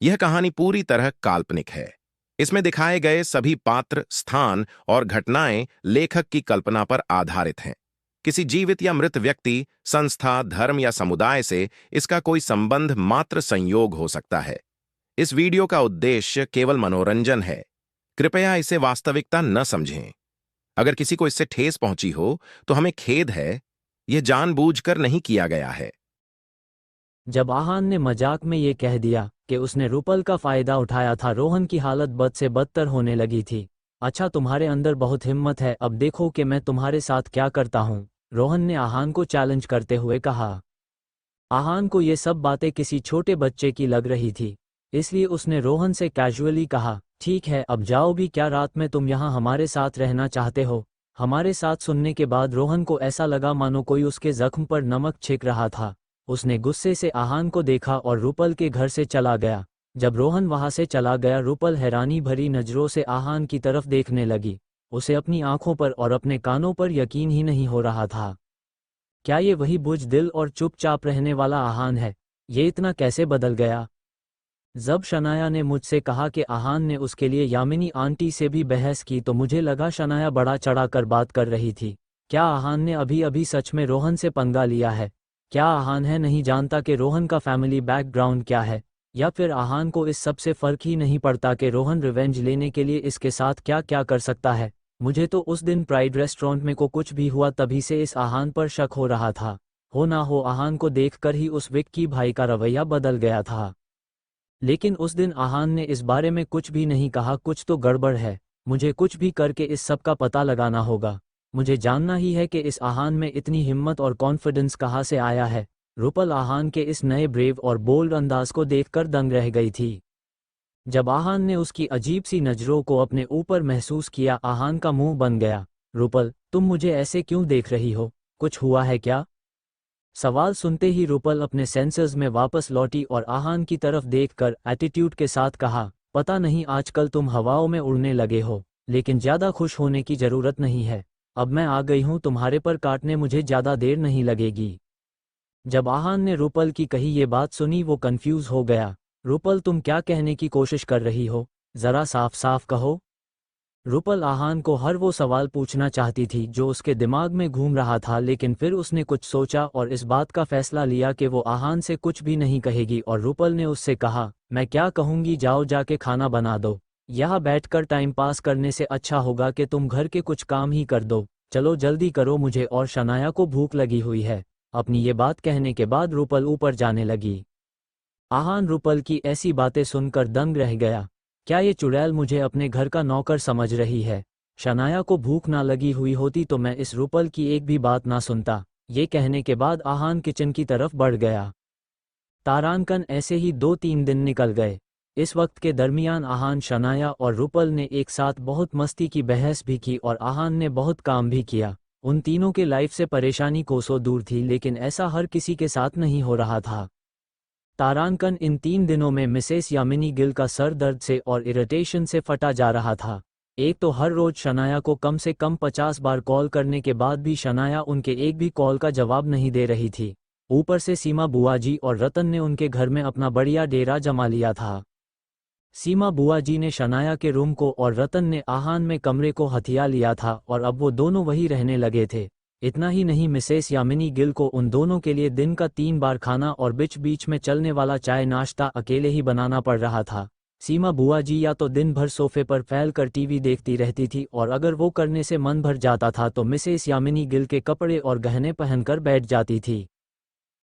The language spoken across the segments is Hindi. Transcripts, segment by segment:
यह कहानी पूरी तरह काल्पनिक है। इसमें दिखाए गए सभी पात्र, स्थान और घटनाएं लेखक की कल्पना पर आधारित हैं। किसी जीवित या मृत व्यक्ति, संस्था, धर्म या समुदाय से इसका कोई संबंध मात्र संयोग हो सकता है। इस वीडियो का उद्देश्य केवल मनोरंजन है। कृपया इसे वास्तविकता न समझें। अगर किसी को इससे ठेस पहुंची हो, तो हमें खेद है। यह जानबूझकर नहीं किया गया है। जब आहान ने मजाक में ये कह दिया कि उसने रूपल का फायदा उठाया था, रोहन की हालत बद से बदतर होने लगी थी। अच्छा, तुम्हारे अंदर बहुत हिम्मत है, अब देखो कि मैं तुम्हारे साथ क्या करता हूँ, रोहन ने आहान को चैलेंज करते हुए कहा। आहान को ये सब बातें किसी छोटे बच्चे की लग रही थी, इसलिए उसने रोहन से कैजुअली कहा, ठीक है, अब जाओ भी, क्या रात में तुम यहाँ हमारे साथ रहना चाहते हो? हमारे साथ सुनने के बाद रोहन को ऐसा लगा मानो कोई उसके जख्म पर नमक छिड़क रहा था। उसने गुस्से से आहान को देखा और रूपल के घर से चला गया। जब रोहन वहां से चला गया, रूपल हैरानी भरी नजरों से आहान की तरफ देखने लगी। उसे अपनी आंखों पर और अपने कानों पर यकीन ही नहीं हो रहा था। क्या ये वही बुज़दिल और चुपचाप रहने वाला आहान है? ये इतना कैसे बदल गया? जब शनाया ने मुझसे कहा कि आहान ने उसके लिए यामिनी आंटी से भी बहस की, तो मुझे लगा शनाया बड़ा चढ़ा कर बात कर रही थी। क्या आहान ने अभी अभी सच में रोहन से पंगा लिया है? क्या आहान है नहीं जानता कि रोहन का फैमिली बैकग्राउंड क्या है? या फिर आहान को इस सब से फर्क ही नहीं पड़ता कि रोहन रिवेंज लेने के लिए इसके साथ क्या क्या कर सकता है? मुझे तो उस दिन प्राइड रेस्टोरेंट में को कुछ भी हुआ तभी से इस आहान पर शक हो रहा था। हो ना हो आहान को देखकर ही उस विक्की भाई का रवैया बदल गया था। लेकिन उस दिन आहान ने इस बारे में कुछ भी नहीं कहा। कुछ तो गड़बड़ है। मुझे कुछ भी करके इस सब का पता लगाना होगा। मुझे जानना ही है कि इस आहान में इतनी हिम्मत और कॉन्फिडेंस कहाँ से आया है। रूपल आहान के इस नए ब्रेव और बोल्ड अंदाज को देखकर दंग रह गई थी। जब आहान ने उसकी अजीब सी नज़रों को अपने ऊपर महसूस किया, आहान का मुंह बन गया। रूपल, तुम मुझे ऐसे क्यों देख रही हो? कुछ हुआ है क्या? सवाल सुनते ही रूपल अपने सेंसर्स में वापस लौटी और आहान की तरफ देखकर एटीट्यूड के साथ कहा, पता नहीं आजकल तुम हवाओं में उड़ने लगे हो, लेकिन ज़्यादा खुश होने की ज़रूरत नहीं है। अब मैं आ गई हूँ तुम्हारे पर काटने, मुझे ज़्यादा देर नहीं लगेगी। जब आहान ने रूपल की कही ये बात सुनी, वो कंफ्यूज हो गया। रूपल, तुम क्या कहने की कोशिश कर रही हो? ज़रा साफ साफ कहो। रूपल आहान को हर वो सवाल पूछना चाहती थी जो उसके दिमाग में घूम रहा था, लेकिन फिर उसने कुछ सोचा और इस बात का फैसला लिया कि वो आहान से कुछ भी नहीं कहेगी। और रूपल ने उससे कहा, मैं क्या कहूँगी, जाओ जाके खाना बना दो। यहाँ बैठकर टाइम पास करने से अच्छा होगा कि तुम घर के कुछ काम ही कर दो। चलो जल्दी करो, मुझे और शनाया को भूख लगी हुई है। अपनी ये बात कहने के बाद रूपल ऊपर जाने लगी। आहान रूपल की ऐसी बातें सुनकर दंग रह गया। क्या ये चुड़ैल मुझे अपने घर का नौकर समझ रही है? शनाया को भूख ना लगी हुई होती तो मैं इस रूपल की एक भी बात ना सुनता। ये कहने के बाद आहान किचन की तरफ बढ़ गया। तारांकन ऐसे ही 2-3 दिन निकल गए। इस वक्त के दरमियान आहान, शनाया और रूपल ने एक साथ बहुत मस्ती की बहस भी की और आहान ने बहुत काम भी किया। उन तीनों के लाइफ से परेशानी कोसों दूर थी, लेकिन ऐसा हर किसी के साथ नहीं हो रहा था। तारांकन इन 3 दिनों में मिसेस यामिनी गिल का सर दर्द से और इरिटेशन से फटा जा रहा था। एक तो हर रोज शनाया को कम से कम 50 बार कॉल करने के बाद भी शनाया उनके एक भी कॉल का जवाब नहीं दे रही थी। ऊपर से सीमा बुआ जी और रतन ने उनके घर में अपना बढ़िया डेरा जमा लिया था। सीमा बुआ जी ने शनाया के रूम को और रतन ने आहान में कमरे को हथिया लिया था और अब वो दोनों वही रहने लगे थे। इतना ही नहीं, मिसेस यामिनी गिल को उन दोनों के लिए दिन का 3 बार खाना और बीच बीच में चलने वाला चाय नाश्ता अकेले ही बनाना पड़ रहा था। सीमा बुआ जी या तो दिन भर सोफे पर फैलकर टीवी देखती रहती थी, और अगर वो करने से मन भर जाता था तो मिसेस यामिनी गिल के कपड़े और गहने पहनकर बैठ जाती थी।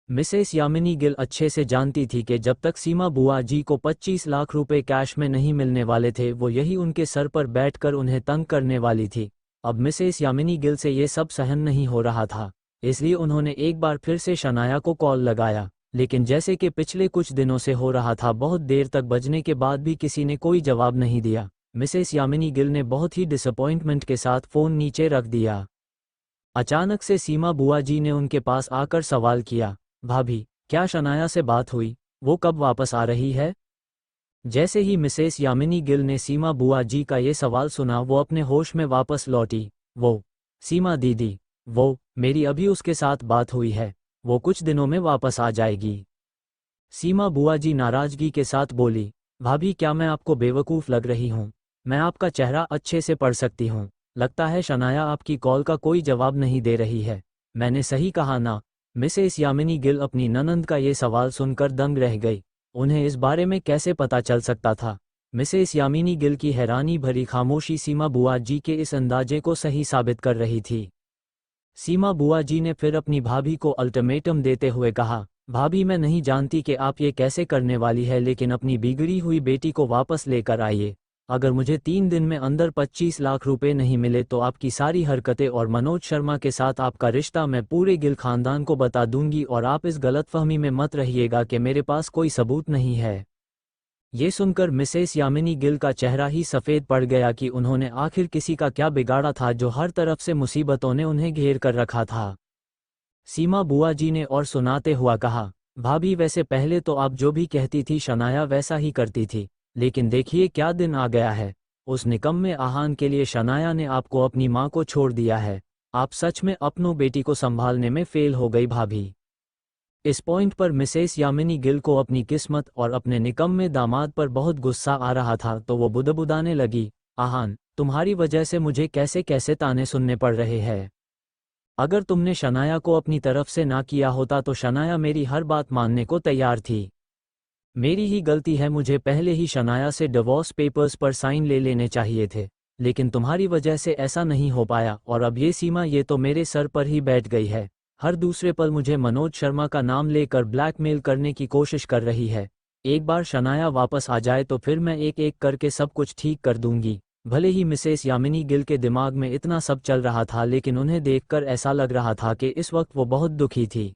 मिसेस यामिनी गिल अच्छे से जानती थी कि जब तक सीमा बुआ जी को 25 लाख रुपए कैश में नहीं मिलने वाले थे, वो यही उनके सर पर बैठकर उन्हें तंग करने वाली थी। अब मिसेस यामिनी गिल से ये सब सहन नहीं हो रहा था, इसलिए उन्होंने एक बार फिर से शनाया को कॉल लगाया, लेकिन जैसे कि पिछले कुछ दिनों से हो रहा था, बहुत देर तक बजने के बाद भी किसी ने कोई जवाब नहीं दिया। मिसेस यामिनी गिल ने बहुत ही डिसअपॉइंटमेंट के साथ फ़ोन नीचे रख दिया। अचानक से सीमा बुआ जी ने उनके पास आकर सवाल किया, भाभी, क्या शनाया से बात हुई? वो कब वापस आ रही है? जैसे ही मिसेस यामिनी गिल ने सीमा बुआ जी का ये सवाल सुना, वो अपने होश में वापस लौटी। वो, सीमा दीदी, वो, मेरी अभी उसके साथ बात हुई है, वो कुछ दिनों में वापस आ जाएगी। सीमा बुआ जी नाराजगी के साथ बोली, भाभी, क्या मैं आपको बेवकूफ़ लग रही हूँ? मैं आपका चेहरा अच्छे से पढ़ सकती हूँ। लगता है शनाया आपकी कॉल का कोई जवाब नहीं दे रही है। मैंने सही कहा ना? मिसेस यामिनी गिल अपनी ननंद का ये सवाल सुनकर दंग रह गई। उन्हें इस बारे में कैसे पता चल सकता था? मिसेस यामिनी गिल की हैरानी भरी खामोशी सीमा बुआ जी के इस अंदाजे को सही साबित कर रही थी। सीमा बुआ जी ने फिर अपनी भाभी को अल्टीमेटम देते हुए कहा, भाभी, मैं नहीं जानती कि आप ये कैसे करने वाली है, लेकिन अपनी बिगड़ी हुई बेटी को वापस लेकर आइए। अगर मुझे 3 दिन में अंदर 25 लाख रुपए नहीं मिले तो आपकी सारी हरकतें और मनोज शर्मा के साथ आपका रिश्ता मैं पूरे गिल खानदान को बता दूंगी, और आप इस गलतफहमी में मत रहिएगा कि मेरे पास कोई सबूत नहीं है। ये सुनकर मिसेस यामिनी गिल का चेहरा ही सफ़ेद पड़ गया कि उन्होंने आखिर किसी का क्या बिगाड़ा था जो हर तरफ से मुसीबतों ने उन्हें घेर कर रखा था। सीमा बुआ जी ने और सुनाते हुआ कहा, भाभी, वैसे पहले तो आप जो भी कहती थी शनाया वैसा ही करती थी, लेकिन देखिए क्या दिन आ गया है। उस निकम्मे आहान के लिए शनाया ने आपको अपनी माँ को छोड़ दिया है। आप सच में अपनों बेटी को संभालने में फेल हो गई भाभी। इस पॉइंट पर मिसेस यामिनी गिल को अपनी किस्मत और अपने निकम्मे दामाद पर बहुत गुस्सा आ रहा था, तो वो बुदबुदाने लगी, आहान, तुम्हारी वजह से मुझे कैसे कैसे ताने सुनने पड़ रहे हैं। अगर तुमने शनाया को अपनी तरफ से ना किया होता तो शनाया मेरी हर बात मानने को तैयार थी। मेरी ही गलती है, मुझे पहले ही शनाया से डिवोर्स पेपर्स पर साइन ले लेने चाहिए थे, लेकिन तुम्हारी वजह से ऐसा नहीं हो पाया, और अब ये सीमा ये तो मेरे सर पर ही बैठ गई है। हर दूसरे पल मुझे मनोज शर्मा का नाम लेकर ब्लैकमेल करने की कोशिश कर रही है। एक बार शनाया वापस आ जाए तो फिर मैं एक एक करके सब कुछ ठीक कर दूंगी। भले ही मिसेस यामिनी गिल के दिमाग में इतना सब चल रहा था, लेकिन उन्हें देखकर ऐसा लग रहा था कि इस वक्त वो बहुत दुखी थी।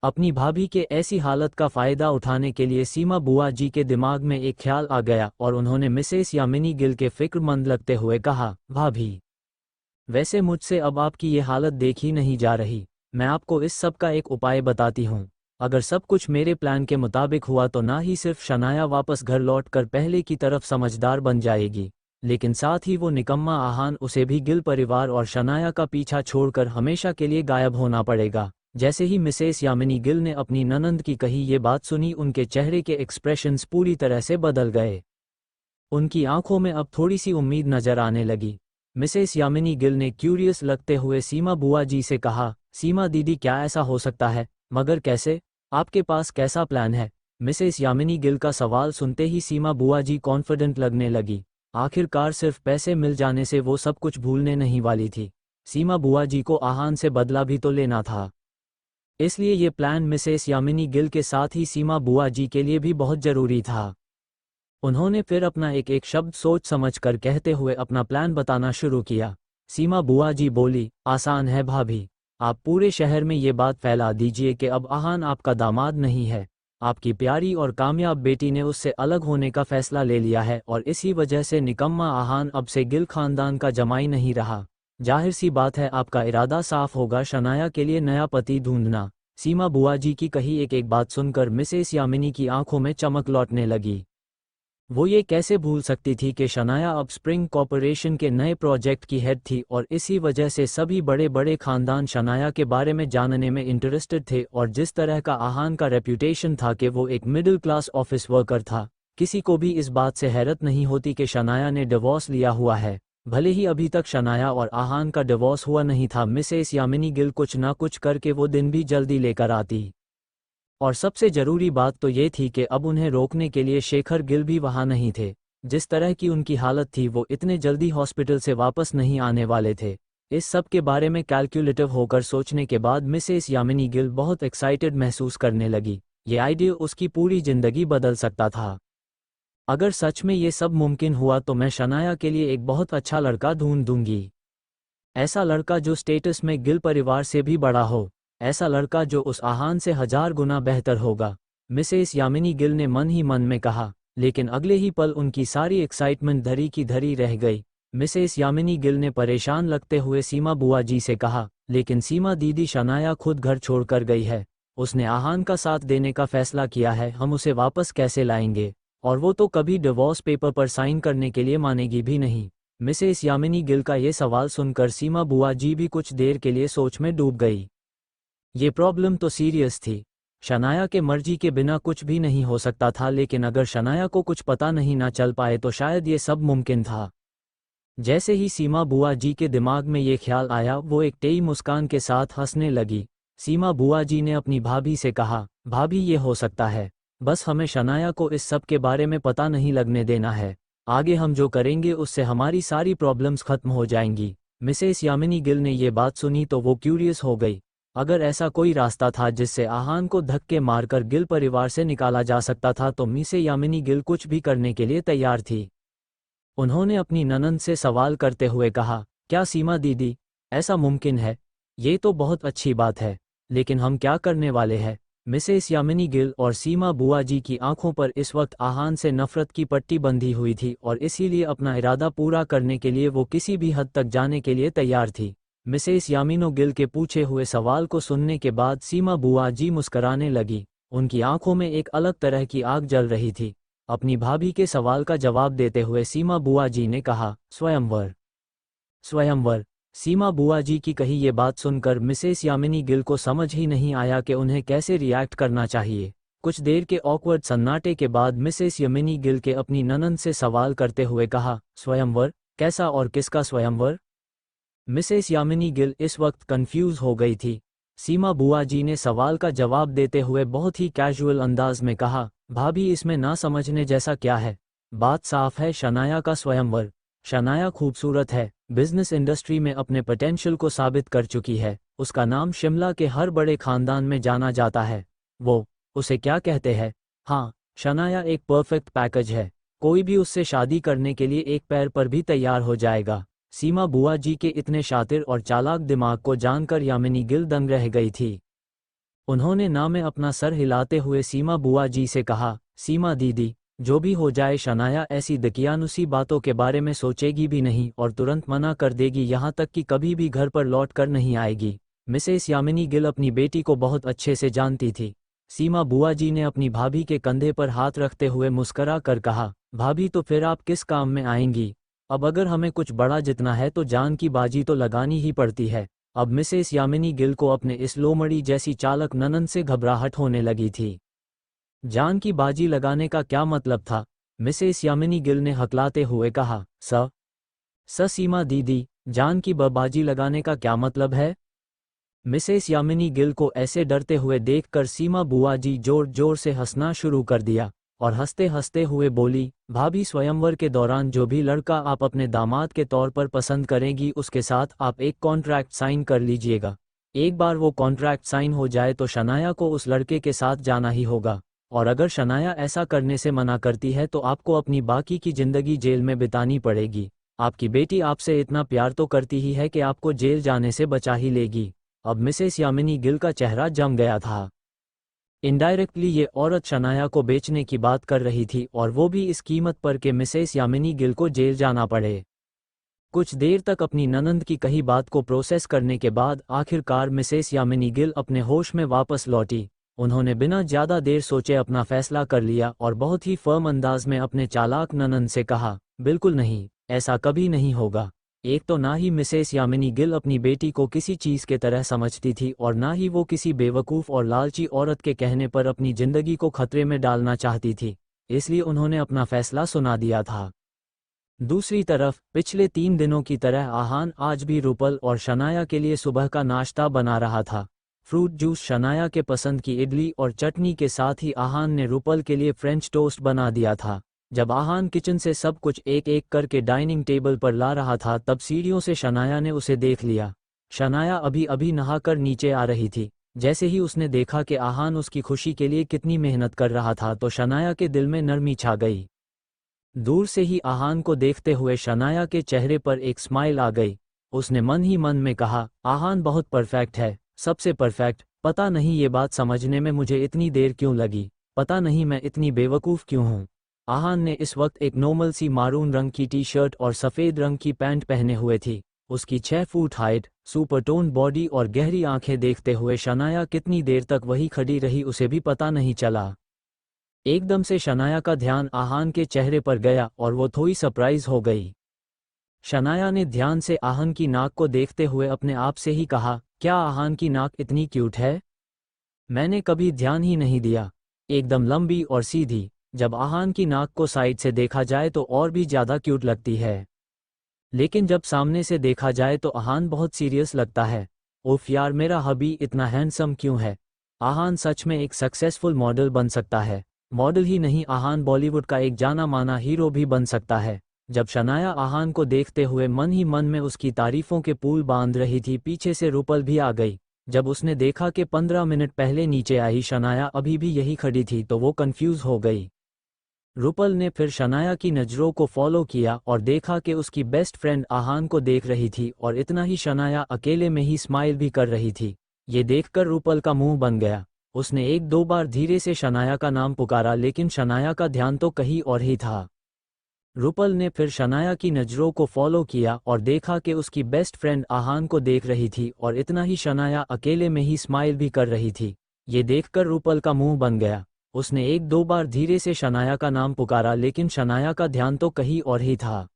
अपनी भाभी के ऐसी हालत का फ़ायदा उठाने के लिए सीमा बुआ जी के दिमाग में एक ख्याल आ गया, और उन्होंने मिसेस यामिनी गिल के फिक्रमंद लगते हुए कहा, भाभी, वैसे मुझसे अब आपकी ये हालत देखी नहीं जा रही। मैं आपको इस सब का एक उपाय बताती हूँ। अगर सब कुछ मेरे प्लान के मुताबिक हुआ तो ना ही सिर्फ शनाया वापस घर लौटकर पहले की तरफ समझदार बन जाएगी, लेकिन साथ ही वो निकम्मा आहान उसे भी गिल परिवार और शनाया का पीछा छोड़कर हमेशा के लिए गायब होना पड़ेगा। जैसे ही मिसेस यामिनी गिल ने अपनी ननंद की कही ये बात सुनी, उनके चेहरे के एक्सप्रेशंस पूरी तरह से बदल गए। उनकी आंखों में अब थोड़ी सी उम्मीद नजर आने लगी। मिसेस यामिनी गिल ने क्यूरियस लगते हुए सीमा बुआ जी से कहा, सीमा दीदी, क्या ऐसा हो सकता है? मगर कैसे? आपके पास कैसा प्लान है? मिसेस यामिनी गिल का सवाल सुनते ही सीमा बुआ जी कॉन्फिडेंट लगने लगी। आखिरकार सिर्फ पैसे मिल जाने से वो सब कुछ भूलने नहीं वाली थी। सीमा बुआ जी को आहान से बदला भी तो लेना था, इसलिए ये प्लान मिसेस यामिनी गिल के साथ ही सीमा बुआ जी के लिए भी बहुत जरूरी था। उन्होंने फिर अपना एक एक शब्द सोच समझ कर कहते हुए अपना प्लान बताना शुरू किया। सीमा बुआ जी बोली, आसान है भाभी, आप पूरे शहर में ये बात फैला दीजिए कि अब आहान आपका दामाद नहीं है। आपकी प्यारी और कामयाब बेटी ने उससे अलग होने का फैसला ले लिया है, और इसी वजह से निकम्मा आहान अब से गिल खानदान का जमाई नहीं रहा। जाहिर सी बात है आपका इरादा साफ होगा शनाया के लिए नया पति ढूंढना। सीमा बुआ जी की कही एक एक बात सुनकर मिसेस यामिनी की आंखों में चमक लौटने लगी। वो ये कैसे भूल सकती थी कि शनाया अब स्प्रिंग कॉरपोरेशन के नए प्रोजेक्ट की हेड थी, और इसी वजह से सभी बड़े बड़े खानदान शनाया के बारे में जानने में इंटरेस्टेड थे। और जिस तरह का आहान का रेप्यूटेशन था कि वो एक मिडिल क्लास ऑफिस वर्कर था, किसी को भी इस बात से हैरत नहीं होती कि शनाया ने डिवोर्स लिया हुआ है। भले ही अभी तक शनाया और आहान का डिवोर्स हुआ नहीं था, मिसेस यामिनी गिल कुछ ना कुछ करके वो दिन भी जल्दी लेकर आती। और सबसे जरूरी बात तो ये थी कि अब उन्हें रोकने के लिए शेखर गिल भी वहां नहीं थे। जिस तरह की उनकी हालत थी, वो इतने जल्दी हॉस्पिटल से वापस नहीं आने वाले थे। इस सब के बारे में कैलकुलेटिव होकर सोचने के बाद मिसेस यामिनी गिल बहुत एक्साइटेड महसूस करने लगी। ये आइडिया उसकी पूरी जिंदगी बदल सकता था। अगर सच में ये सब मुमकिन हुआ तो मैं शनाया के लिए एक बहुत अच्छा लड़का ढूंढ दूंगी। ऐसा लड़का जो स्टेटस में गिल परिवार से भी बड़ा हो, ऐसा लड़का जो उस आहान से 1000 गुना बेहतर होगा। मिसेस यामिनी गिल ने मन ही मन में कहा, लेकिन अगले ही पल उनकी सारी एक्साइटमेंट धरी की धरी रह गई। मिसेस यामिनी गिल ने परेशान लगते हुए सीमा बुआ जी से कहा, लेकिन सीमा दीदी, शनाया खुद घर छोड़कर गई है। उसने आहान का साथ देने का फैसला किया है, हम उसे वापस कैसे लाएंगे? और वो तो कभी डिवोर्स पेपर पर साइन करने के लिए मानेगी भी नहीं। मिसेस यामिनी गिल का ये सवाल सुनकर सीमा बुआ जी भी कुछ देर के लिए सोच में डूब गई। ये प्रॉब्लम तो सीरियस थी। शनाया के मर्जी के बिना कुछ भी नहीं हो सकता था, लेकिन अगर शनाया को कुछ पता नहीं ना चल पाए तो शायद ये सब मुमकिन था। जैसे ही सीमा बुआ जी के दिमाग में ये ख्याल आया, वो एक टेढ़ी मुस्कान के साथ हंसने लगी। सीमा बुआ जी ने अपनी भाभी से कहा, भाभी ये हो सकता है, बस हमें शनाया को इस सब के बारे में पता नहीं लगने देना है। आगे हम जो करेंगे उससे हमारी सारी प्रॉब्लम्स खत्म हो जाएंगी। मिसेस यामिनी गिल ने ये बात सुनी तो वो क्यूरियस हो गई। अगर ऐसा कोई रास्ता था जिससे आहान को धक्के मारकर गिल परिवार से निकाला जा सकता था तो मिसेस यामिनी गिल कुछ भी करने के लिए तैयार थी। उन्होंने अपनी ननंद से सवाल करते हुए कहा, क्या सीमा दीदी, ऐसा मुमकिन है? ये तो बहुत अच्छी बात है, लेकिन हम क्या करने वाले हैं? मिसेस यामिनी गिल और सीमा बुआ जी की आंखों पर इस वक्त आहान से नफरत की पट्टी बंधी हुई थी और इसीलिए अपना इरादा पूरा करने के लिए वो किसी भी हद तक जाने के लिए तैयार थी। मिसेस यामिनो गिल के पूछे हुए सवाल को सुनने के बाद सीमा बुआ जी मुस्कराने लगी। उनकी आंखों में एक अलग तरह की आग जल रही थी। अपनी भाभी के सवाल का जवाब देते हुए सीमा बुआ जी ने कहा, स्वयंवर। स्वयंवर। सीमा बुआ जी की कही ये बात सुनकर मिसेस यामिनी गिल को समझ ही नहीं आया कि उन्हें कैसे रिएक्ट करना चाहिए। कुछ देर के ऑकवर्ड सन्नाटे के बाद मिसेस यामिनी गिल के अपनी ननंद से सवाल करते हुए कहा, स्वयंवर? कैसा और किसका स्वयंवर? मिसेस यामिनी गिल इस वक्त कंफ्यूज हो गई थी। सीमा बुआ जी ने सवाल का जवाब देते हुए बहुत ही कैजुअल अंदाज में कहा, भाभी इसमें ना समझने जैसा क्या है? बात साफ है, शनाया का स्वयंवर। शनाया खूबसूरत है, बिजनेस इंडस्ट्री में अपने पोटेंशियल को साबित कर चुकी है, उसका नाम शिमला के हर बड़े खानदान में जाना जाता है। वो, उसे क्या कहते हैं? हाँ, शनाया एक परफेक्ट पैकेज है, कोई भी उससे शादी करने के लिए एक पैर पर भी तैयार हो जाएगा। सीमा बुआ जी के इतने शातिर और चालाक दिमाग को जानकर यामिनी गिल दंग रह गई थी। उन्होंने ना में अपना सर हिलाते हुए सीमा बुआ जी से कहा, सीमा दीदी, जो भी हो जाए शनाया ऐसी दकियानुसी बातों के बारे में सोचेगी भी नहीं और तुरंत मना कर देगी, यहाँ तक कि कभी भी घर पर लौट कर नहीं आएगी। मिसेस यामिनी गिल अपनी बेटी को बहुत अच्छे से जानती थी। सीमा बुआ जी ने अपनी भाभी के कंधे पर हाथ रखते हुए मुस्करा कर कहा, भाभी तो फिर आप किस काम में आएंगी? अब अगर हमें कुछ बड़ा जितना है तो जान की बाजी तो लगानी ही पड़ती है। अब मिसेस यामिनी गिल को अपने इस लोमड़ी जैसी चालक ननंद से घबराहट होने लगी थी। जान की बाजी लगाने का क्या मतलब था? मिसेस यामिनी गिल ने हकलाते हुए कहा, सीमा दीदी, जान की बाजी लगाने का क्या मतलब है? मिसेस यामिनी गिल को ऐसे डरते हुए देखकर सीमा बुआ जी जोर जोर से हंसना शुरू कर दिया और हंसते हंसते हुए बोली, भाभी स्वयंवर के दौरान जो भी लड़का आप अपने दामाद के तौर पर पसंद करेंगी उसके साथ आप एक कॉन्ट्रैक्ट साइन कर लीजिएगा। एक बार वो कॉन्ट्रैक्ट साइन हो जाए तो शनाया को उस लड़के के साथ जाना ही होगा, और अगर शनाया ऐसा करने से मना करती है तो आपको अपनी बाकी की जिंदगी जेल में बितानी पड़ेगी। आपकी बेटी आपसे इतना प्यार तो करती ही है कि आपको जेल जाने से बचा ही लेगी। अब मिसेस यामिनी गिल का चेहरा जम गया था। इनडायरेक्टली ये औरत शनाया को बेचने की बात कर रही थी और वो भी इस कीमत पर कि मिसेस यामिनी गिल को जेल जाना पड़े। कुछ देर तक अपनी ननंद की कही बात को प्रोसेस करने के बाद आखिरकार मिसेस यामिनी गिल अपने होश में वापस लौटी। उन्होंने बिना ज्यादा देर सोचे अपना फैसला कर लिया और बहुत ही फर्म अंदाज में अपने चालाक ननंद से कहा, बिल्कुल नहीं, ऐसा कभी नहीं होगा। एक तो ना ही मिसेस यामिनी गिल अपनी बेटी को किसी चीज के तरह समझती थी और ना ही वो किसी बेवकूफ और लालची औरत के कहने पर अपनी जिंदगी को खतरे में डालना चाहती थी, इसलिए उन्होंने अपना फैसला सुना दिया था। दूसरी तरफ पिछले 3 दिनों की तरह आहान आज भी रूपल और शनाया के लिए सुबह का नाश्ता बना रहा था। फ्रूट जूस शनाया के पसंद की इडली और चटनी के साथ ही आहान ने रूपल के लिए फ्रेंच टोस्ट बना दिया था। जब आहान किचन से सब कुछ एक एक करके डाइनिंग टेबल पर ला रहा था तब सीढ़ियों से शनाया ने उसे देख लिया। शनाया अभी अभी नहाकर नीचे आ रही थी। जैसे ही उसने देखा कि आहान उसकी खुशी के लिए कितनी मेहनत कर रहा था तो शनाया के दिल में नरमी छा गई। दूर से ही आहान को देखते हुए शनाया के चेहरे पर एक स्माइल आ गई। उसने मन ही मन में कहा, आहान बहुत परफेक्ट है, सबसे परफेक्ट। पता नहीं ये बात समझने में मुझे इतनी देर क्यों लगी, पता नहीं मैं इतनी बेवकूफ़ क्यों हूँ। आहान ने इस वक्त एक नॉर्मल सी मारून रंग की टी शर्ट और सफ़ेद रंग की पैंट पहने हुए थी। उसकी 6 foot height, super tone body और गहरी आंखें देखते हुए शनाया कितनी देर तक वही खड़ी रही उसे भी पता नहीं चला। एकदम से शनाया का ध्यान आहान के चेहरे पर गया और वो थोड़ी सरप्राइज हो गई। शनाया ने ध्यान से आहान की नाक को देखते हुए अपने आप से ही कहा, क्या आहान की नाक इतनी क्यूट है? मैंने कभी ध्यान ही नहीं दिया। एकदम लंबी और सीधी। जब आहान की नाक को साइड से देखा जाए तो और भी ज़्यादा क्यूट लगती है, लेकिन जब सामने से देखा जाए तो आहान बहुत सीरियस लगता है। उफ यार, मेरा हबी इतना हैंडसम क्यों है। आहान सच में एक सक्सेसफुल मॉडल बन सकता है। मॉडल ही नहीं, आहान बॉलीवुड का एक जाना माना हीरो भी बन सकता है। जब शनाया आहान को देखते हुए मन ही मन में उसकी तारीफों के पुल बांध रही थी, पीछे से रूपल भी आ गई। जब उसने देखा कि 15 मिनट पहले नीचे आई शनाया अभी भी यही खड़ी थी तो वो कंफ्यूज हो गई। रूपल ने फिर शनाया की नज़रों को फॉलो किया और देखा कि उसकी बेस्ट फ्रेंड आहान को देख रही थी, और इतना ही शनाया अकेले में ही स्माइल भी कर रही थी। ये देखकर रूपल का मुंह बन गया। उसने एक दो बार धीरे से शनाया का नाम पुकारा, लेकिन शनाया का ध्यान तो कहीं और ही था। रूपल ने फिर शनाया की नज़रों को फॉलो किया और देखा कि उसकी बेस्ट फ्रेंड आहान को देख रही थी, और इतना ही शनाया अकेले में ही स्माइल भी कर रही थी। ये देखकर रूपल का मुंह बन गया। उसने एक दो बार धीरे से शनाया का नाम पुकारा, लेकिन शनाया का ध्यान तो कहीं और ही था।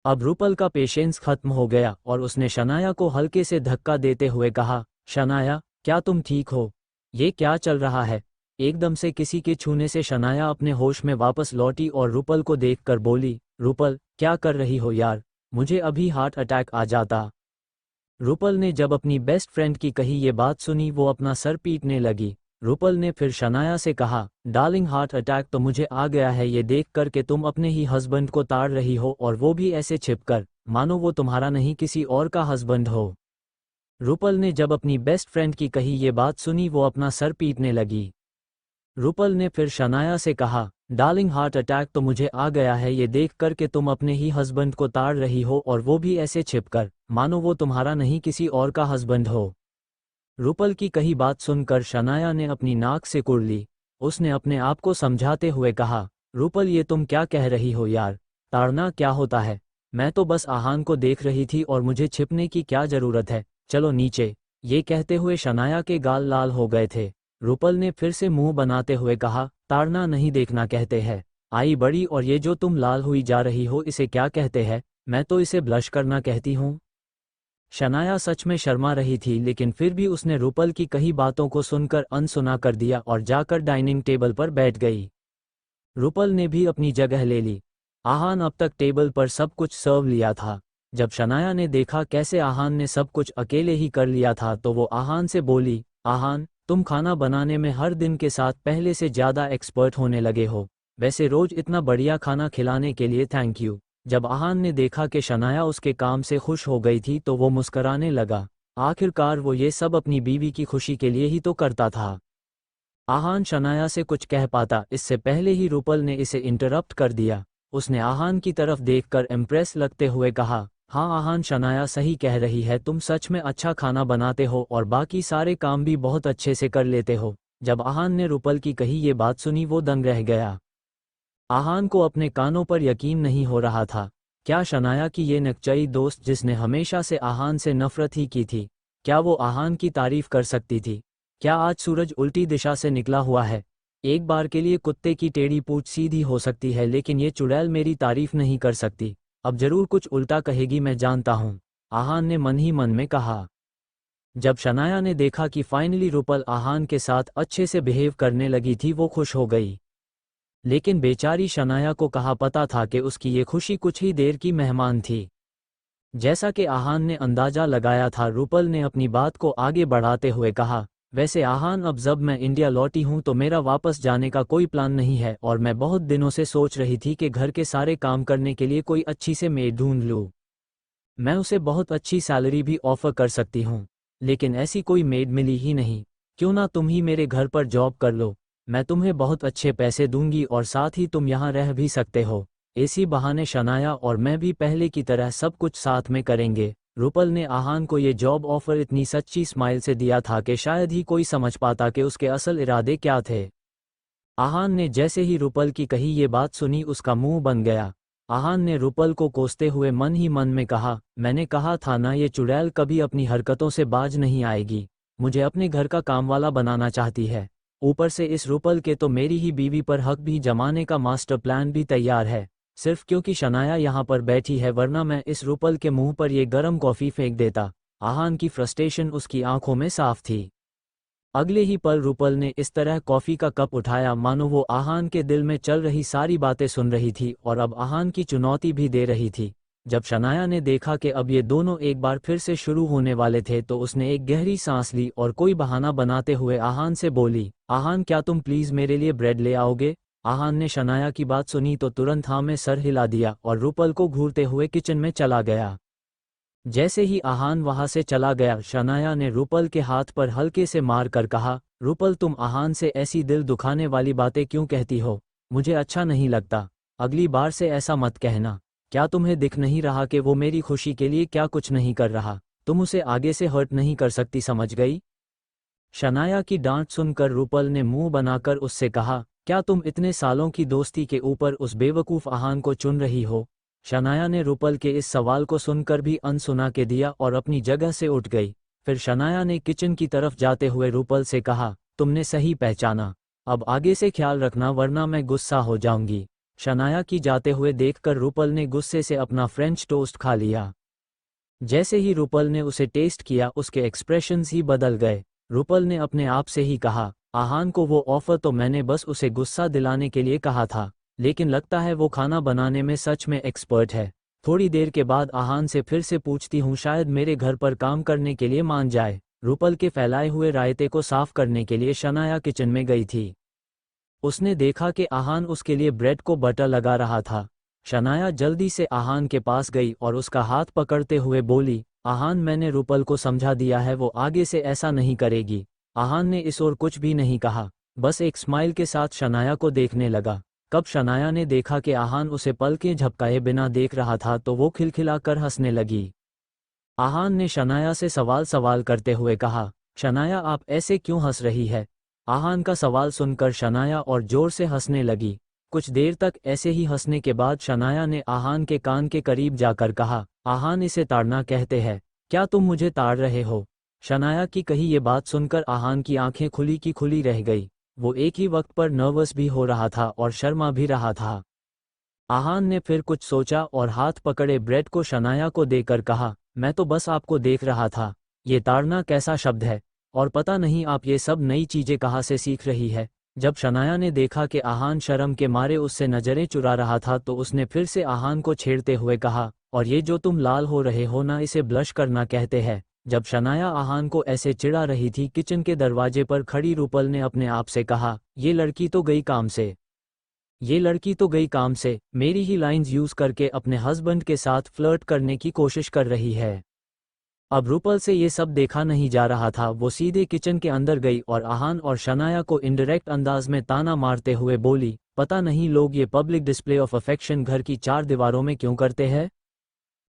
अब रूपल का पेशेंस खत्म हो गया और उसने शनाया को हल्के से धक्का देते हुए कहा, शनाया, क्या तुम ठीक हो? ये क्या चल रहा है? एकदम से किसी के छूने से शनाया अपने होश में वापस लौटी और रूपल को देखकर बोली, रूपल, क्या कर रही हो यार? मुझे अभी हार्ट अटैक आ जाता। रूपल ने जब अपनी बेस्ट फ्रेंड की कही ये बात सुनी, वो अपना सर पीटने लगी। रूपल ने फिर शनाया से कहा, डार्लिंग, हार्ट अटैक तो मुझे आ गया है ये देख कर के तुम अपने ही हस्बैंड को ताड़ रही हो, और वो भी ऐसे छिपकर, मानो वो तुम्हारा नहीं किसी और का हस्बैंड हो। रूपल ने जब अपनी बेस्ट फ्रेंड की कही ये बात सुनी, वो अपना सर पीटने लगी। रूपल ने फिर शनाया से कहा, डार्लिंग, हार्ट अटैक तो मुझे आ गया है ये देख कर के तुम अपने ही हस्बैंड को ताड़ रही हो, और वो भी ऐसे छिपकर, मानो वो तुम्हारा नहीं किसी और का हस्बैंड हो। रूपल की कही बात सुनकर शनाया ने अपनी नाक से कुड़ ली। उसने अपने आप को समझाते हुए कहा, रूपल, ये तुम क्या कह रही हो यार? ताड़ना क्या होता है? मैं तो बस आहान को देख रही थी और मुझे छिपने की क्या जरूरत है, चलो नीचे। ये कहते हुए शनाया के गाल लाल हो गए थे। रूपल ने फिर से मुंह बनाते हुए कहा, ताड़ना नहीं देखना कहते हैं, आई बड़ी, और ये जो तुम लाल हुई जा रही हो इसे क्या कहते हैं? मैं तो इसे ब्लश करना कहती हूँ। शनाया सच में शर्मा रही थी, लेकिन फिर भी उसने रूपल की कही बातों को सुनकर अनसुना कर दिया और जाकर डाइनिंग टेबल पर बैठ गई। रूपल ने भी अपनी जगह ले ली। आहान अब तक टेबल पर सब कुछ सर्व लिया था। जब शनाया ने देखा कैसे आहान ने सब कुछ अकेले ही कर लिया था, तो वो आहान से बोली, आहान, तुम खाना बनाने में हर दिन के साथ पहले से ज़्यादा एक्सपर्ट होने लगे हो। वैसे रोज इतना बढ़िया खाना खिलाने के लिए थैंक यू। जब आहान ने देखा कि शनाया उसके काम से खुश हो गई थी तो वो मुस्कराने लगा। आखिरकार वो ये सब अपनी बीवी की खुशी के लिए ही तो करता था। आहान शनाया से कुछ कह पाता इससे पहले ही रूपल ने इसे इंटरप्ट कर दिया। उसने आहान की तरफ देखकर इम्प्रेस लगते हुए कहा, हाँ आहान, शनाया सही कह रही है, तुम सच में अच्छा खाना बनाते हो और बाकी सारे काम भी बहुत अच्छे से कर लेते हो। जब आहान ने रूपल की कही ये बात सुनी, वो दंग रह गया। आहान को अपने कानों पर यकीन नहीं हो रहा था। क्या शनाया की ये नकचई दोस्त, जिसने हमेशा से आहान से नफरत ही की थी, क्या वो आहान की तारीफ कर सकती थी? क्या आज सूरज उल्टी दिशा से निकला हुआ है? एक बार के लिए कुत्ते की टेढ़ी पूंछ सीधी हो सकती है, लेकिन ये चुड़ैल मेरी तारीफ नहीं कर सकती। अब जरूर कुछ उल्टा कहेगी, मैं जानता हूँ, आहान ने मन ही मन में कहा। जब शनाया ने देखा कि फाइनली रूपल आहान के साथ अच्छे से बिहेव करने लगी थी, वो खुश हो गई। लेकिन बेचारी शनाया को कहा पता था कि उसकी ये खुशी कुछ ही देर की मेहमान थी। जैसा कि आहान ने अंदाजा लगाया था, रूपल ने अपनी बात को आगे बढ़ाते हुए कहा, वैसे आहान, अब जब मैं इंडिया लौटी हूं तो मेरा वापस जाने का कोई प्लान नहीं है, और मैं बहुत दिनों से सोच रही थी कि घर के सारे काम करने के लिए कोई अच्छी से मेड ढूंढ लूं। मैं उसे बहुत अच्छी सैलरी भी ऑफर कर सकती हूं, लेकिन ऐसी कोई मेड मिली ही नहीं। क्यों ना तुम ही मेरे घर पर जॉब कर लो, मैं तुम्हें बहुत अच्छे पैसे दूंगी और साथ ही तुम यहाँ रह भी सकते हो। इसी बहाने शनाया और मैं भी पहले की तरह सब कुछ साथ में करेंगे। रूपल ने आहान को ये जॉब ऑफर इतनी सच्ची स्माइल से दिया था कि शायद ही कोई समझ पाता कि उसके असल इरादे क्या थे। आहान ने जैसे ही रूपल की कही ये बात सुनी, उसका मुंह बन गया। आहान ने रूपल को कोसते हुए मन ही मन में कहा, मैंने कहा था ना, ये चुड़ैल कभी अपनी हरकतों से बाज नहीं आएगी। मुझे अपने घर का कामवाला बनाना चाहती है। ऊपर से इस रूपल के तो मेरी ही बीवी पर हक भी जमाने का मास्टर प्लान भी तैयार है, सिर्फ क्योंकि शनाया यहाँ पर बैठी है, वरना मैं इस रूपल के मुंह पर ये गर्म कॉफी फेंक देता। आहान की फ्रस्ट्रेशन उसकी आंखों में साफ थी। अगले ही पल रूपल ने इस तरह कॉफी का कप उठाया मानो वो आहान के दिल में चल रही सारी बातें सुन रही थी और अब आहान की चुनौती भी दे रही थी। जब शनाया ने देखा कि अब ये दोनों एक बार फिर से शुरू होने वाले थे तो उसने एक गहरी सांस ली और कोई बहाना बनाते हुए आहान से बोली, आहान क्या तुम प्लीज मेरे लिए ब्रेड ले आओगे? आहान ने शनाया की बात सुनी तो तुरंत हाँ में सर हिला दिया और रूपल को घूरते हुए किचन में चला गया। जैसे ही आहान वहां से चला गया, शनाया ने रूपल के हाथ पर हल्के से मार कर कहा, रूपल तुम आहान से ऐसी दिल दुखाने वाली बातें क्यों कहती हो? मुझे अच्छा नहीं लगता। अगली बार से ऐसा मत कहना। क्या तुम्हें दिख नहीं रहा कि वो मेरी खुशी के लिए क्या कुछ नहीं कर रहा? तुम उसे आगे से हर्ट नहीं कर सकती, समझ गई? शनाया की डांट सुनकर रूपल ने मुंह बनाकर उससे कहा, क्या तुम इतने सालों की दोस्ती के ऊपर उस बेवकूफ़ आहान को चुन रही हो? शनाया ने रूपल के इस सवाल को सुनकर भी अनसुना के दिया और अपनी जगह से उठ गई। फिर शनाया ने किचन की तरफ जाते हुए रूपल से कहा, तुमने सही पहचाना। अब आगे से ख्याल रखना वरना मैं गुस्सा हो जाऊंगी। शनाया की जाते हुए देखकर रूपल ने गुस्से से अपना फ्रेंच टोस्ट खा लिया। जैसे ही रूपल ने उसे टेस्ट किया उसके एक्सप्रेशंस ही बदल गए। रूपल ने अपने आप से ही कहा, आहान को वो ऑफर तो मैंने बस उसे गुस्सा दिलाने के लिए कहा था, लेकिन लगता है वो खाना बनाने में सच में एक्सपर्ट है। थोड़ी देर के बाद आहान से फिर से पूछती हूँ, शायद मेरे घर पर काम करने के लिए मान जाए। रूपल के फैलाए हुए रायते को साफ करने के लिए शनाया किचन में गई थी। उसने देखा कि आहान उसके लिए ब्रेड को बटर लगा रहा था। शनाया जल्दी से आहान के पास गई और उसका हाथ पकड़ते हुए बोली, आहान मैंने रूपल को समझा दिया है, वो आगे से ऐसा नहीं करेगी। आहान ने इस और कुछ भी नहीं कहा, बस एक स्माइल के साथ शनाया को देखने लगा। कब शनाया ने देखा कि आहान उसे पलकें झपकाए बिना देख रहा था तो वो खिलखिलाकर हंसने लगी। आहान ने शनाया से सवाल करते हुए कहा, शनाया आप ऐसे क्यों हंस रही है? आहान का सवाल सुनकर शनाया और जोर से हंसने लगी। कुछ देर तक ऐसे ही हंसने के बाद शनाया ने आहान के कान के करीब जाकर कहा, आहान इसे ताड़ना कहते हैं, क्या तुम मुझे ताड़ रहे हो? शनाया की कही ये बात सुनकर आहान की आंखें खुली की खुली रह गई। वो एक ही वक्त पर नर्वस भी हो रहा था और शर्मा भी रहा था। आहान ने फिर कुछ सोचा और हाथ पकड़े ब्रेड को शनाया को देकर कहा, मैं तो बस आपको देख रहा था। ये ताड़ना कैसा शब्द है, और पता नहीं आप ये सब नई चीजें कहाँ से सीख रही है। जब शनाया ने देखा कि आहान शर्म के मारे उससे नजरें चुरा रहा था तो उसने फिर से आहान को छेड़ते हुए कहा, और ये जो तुम लाल हो रहे हो ना, इसे ब्लश करना कहते हैं। जब शनाया आहान को ऐसे चिढ़ा रही थी, किचन के दरवाजे पर खड़ी रूपल ने अपने आप से कहा, ये लड़की तो गई काम से। ये लड़की तो गई काम से, मेरी ही लाइंस यूज करके अपने हस्बैंड के साथ फ्लर्ट करने की कोशिश कर रही है। अब रूपल से ये सब देखा नहीं जा रहा था। वो सीधे किचन के अंदर गई और आहान और शनाया को इनडायरेक्ट अंदाज में ताना मारते हुए बोली, पता नहीं लोग ये पब्लिक डिस्प्ले ऑफ अफेक्शन घर की चार दीवारों में क्यों करते हैं?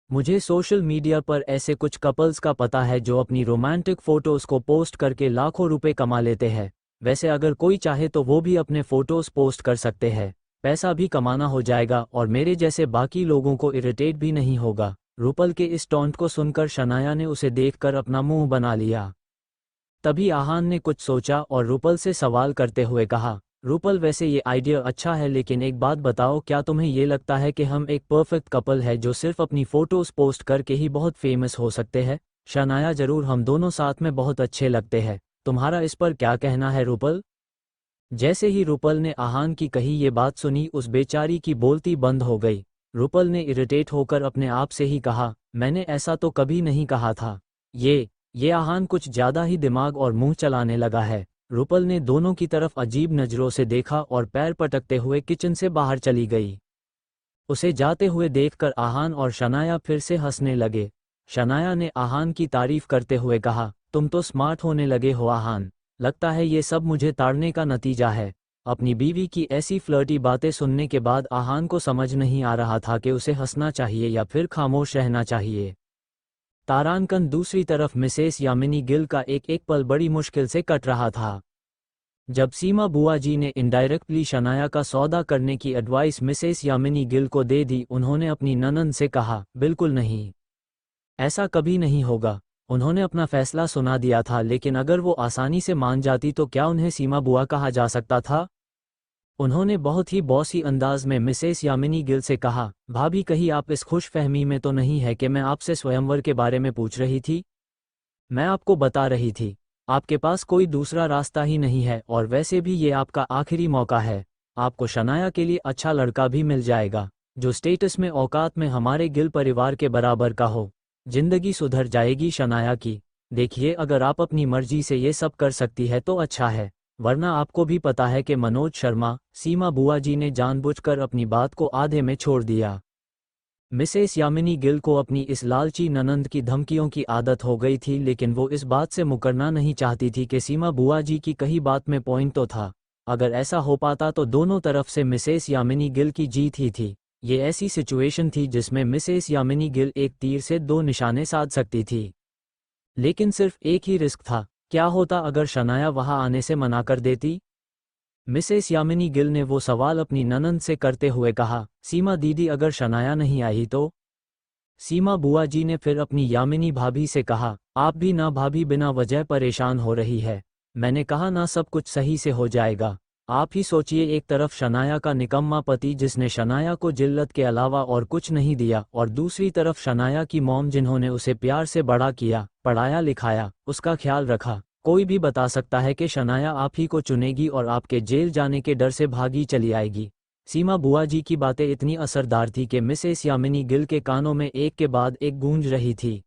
मुझे सोशल मीडिया पर ऐसे कुछ कपल्स का पता है जो अपनी रोमांटिक फोटोज को पोस्ट करके लाखों रुपए कमा लेते हैं। वैसे अगर कोई चाहे तो वो भी अपने फोटोज पोस्ट कर सकते हैं, पैसा भी कमाना हो जाएगा और मेरे जैसे बाकी लोगों को इरिटेट भी नहीं होगा। रूपल के इस टॉन्ट को सुनकर शनाया ने उसे देखकर अपना मुंह बना लिया। तभी आहान ने कुछ सोचा और रूपल से सवाल करते हुए कहा, रूपल वैसे ये आइडिया अच्छा है, लेकिन एक बात बताओ, क्या तुम्हें ये लगता है कि हम एक परफेक्ट कपल है जो सिर्फ अपनी फोटोज पोस्ट करके ही बहुत फेमस हो सकते हैं? शनाया जरूर, हम दोनों साथ में बहुत अच्छे लगते हैं। तुम्हारा इस पर क्या कहना है रूपल? जैसे ही रूपल ने आहान की कही ये बात सुनी, उस बेचारी की बोलती बंद हो गई। रूपल ने इरिटेट होकर अपने आप से ही कहा, मैंने ऐसा तो कभी नहीं कहा था। ये आहान कुछ ज्यादा ही दिमाग और मुंह चलाने लगा है। रूपल ने दोनों की तरफ अजीब नजरों से देखा और पैर पटकते हुए किचन से बाहर चली गई। उसे जाते हुए देखकर आहान और शनाया फिर से हंसने लगे। शनाया ने आहान की तारीफ करते हुए कहा, तुम तो स्मार्ट होने लगे हो आहान। लगता है ये सब मुझे ताड़ने का नतीजा है। अपनी बीवी की ऐसी फ्लर्टी बातें सुनने के बाद आहान को समझ नहीं आ रहा था कि उसे हंसना चाहिए या फिर खामोश रहना चाहिए। तारांकन दूसरी तरफ मिसेस यामिनी गिल का एक एक पल बड़ी मुश्किल से कट रहा था। जब सीमा बुआ जी ने इनडायरेक्टली शनाया का सौदा करने की एडवाइस मिसेस यामिनी गिल को दे दी, उन्होंने अपनी ननंद से कहा, बिल्कुल नहीं, ऐसा कभी नहीं होगा। उन्होंने अपना फैसला सुना दिया था, लेकिन अगर वो आसानी से मान जाती तो क्या उन्हें सीमा बुआ कहा जा सकता था? उन्होंने बहुत ही बॉसी अंदाज में मिसेस यामिनी गिल से कहा, भाभी कहीं आप इस खुशफहमी में तो नहीं है कि मैं आपसे स्वयंवर के बारे में पूछ रही थी? मैं आपको बता रही थी। आपके पास कोई दूसरा रास्ता ही नहीं है, और वैसे भी ये आपका आखिरी मौका है। आपको शनाया के लिए अच्छा लड़का भी मिल जाएगा, जो स्टेटस में औकात में हमारे गिल परिवार के बराबर का हो। जिंदगी सुधर जाएगी शनाया की। देखिए, अगर आप अपनी मर्जी से ये सब कर सकती है तो अच्छा है, वरना आपको भी पता है कि मनोज शर्मा, सीमा बुआ जी ने जानबूझकर अपनी बात को आधे में छोड़ दिया। मिसेस यामिनी गिल को अपनी इस लालची ननंद की धमकियों की आदत हो गई थी, लेकिन वो इस बात से मुकरना नहीं चाहती थी कि सीमा बुआ जी की कही बात में पॉइंट तो था। अगर ऐसा हो पाता तो दोनों तरफ से मिसेस यामिनी गिल की जीत ही थी। ये ऐसी सिचुएशन थी जिसमें मिसेस यामिनी गिल एक तीर से दो निशाने साध सकती थी। लेकिन सिर्फ एक ही रिस्क था। क्या होता अगर शनाया वहां आने से मना कर देती? मिसेस यामिनी गिल ने वो सवाल अपनी ननंद से करते हुए कहा, सीमा दीदी, अगर शनाया नहीं आई तो? सीमा बुआ जी ने फिर अपनी यामिनी भाभी से कहा, आप भी ना भाभी, बिना वजह परेशान हो रही है। मैंने कहा ना, सब कुछ सही से हो जाएगा। आप ही सोचिए, एक तरफ शनाया का निकम्मा पति जिसने शनाया को जिल्लत के अलावा और कुछ नहीं दिया, और दूसरी तरफ शनाया की मॉम जिन्होंने उसे प्यार से बड़ा किया, पढ़ाया लिखाया, उसका ख्याल रखा। कोई भी बता सकता है कि शनाया आप ही को चुनेगी और आपके जेल जाने के डर से भागी चली आएगी। सीमा बुआ जी की बातें इतनी असरदार थी कि मिसेस यामिनी गिल के कानों में एक के बाद एक गूंज रही थी।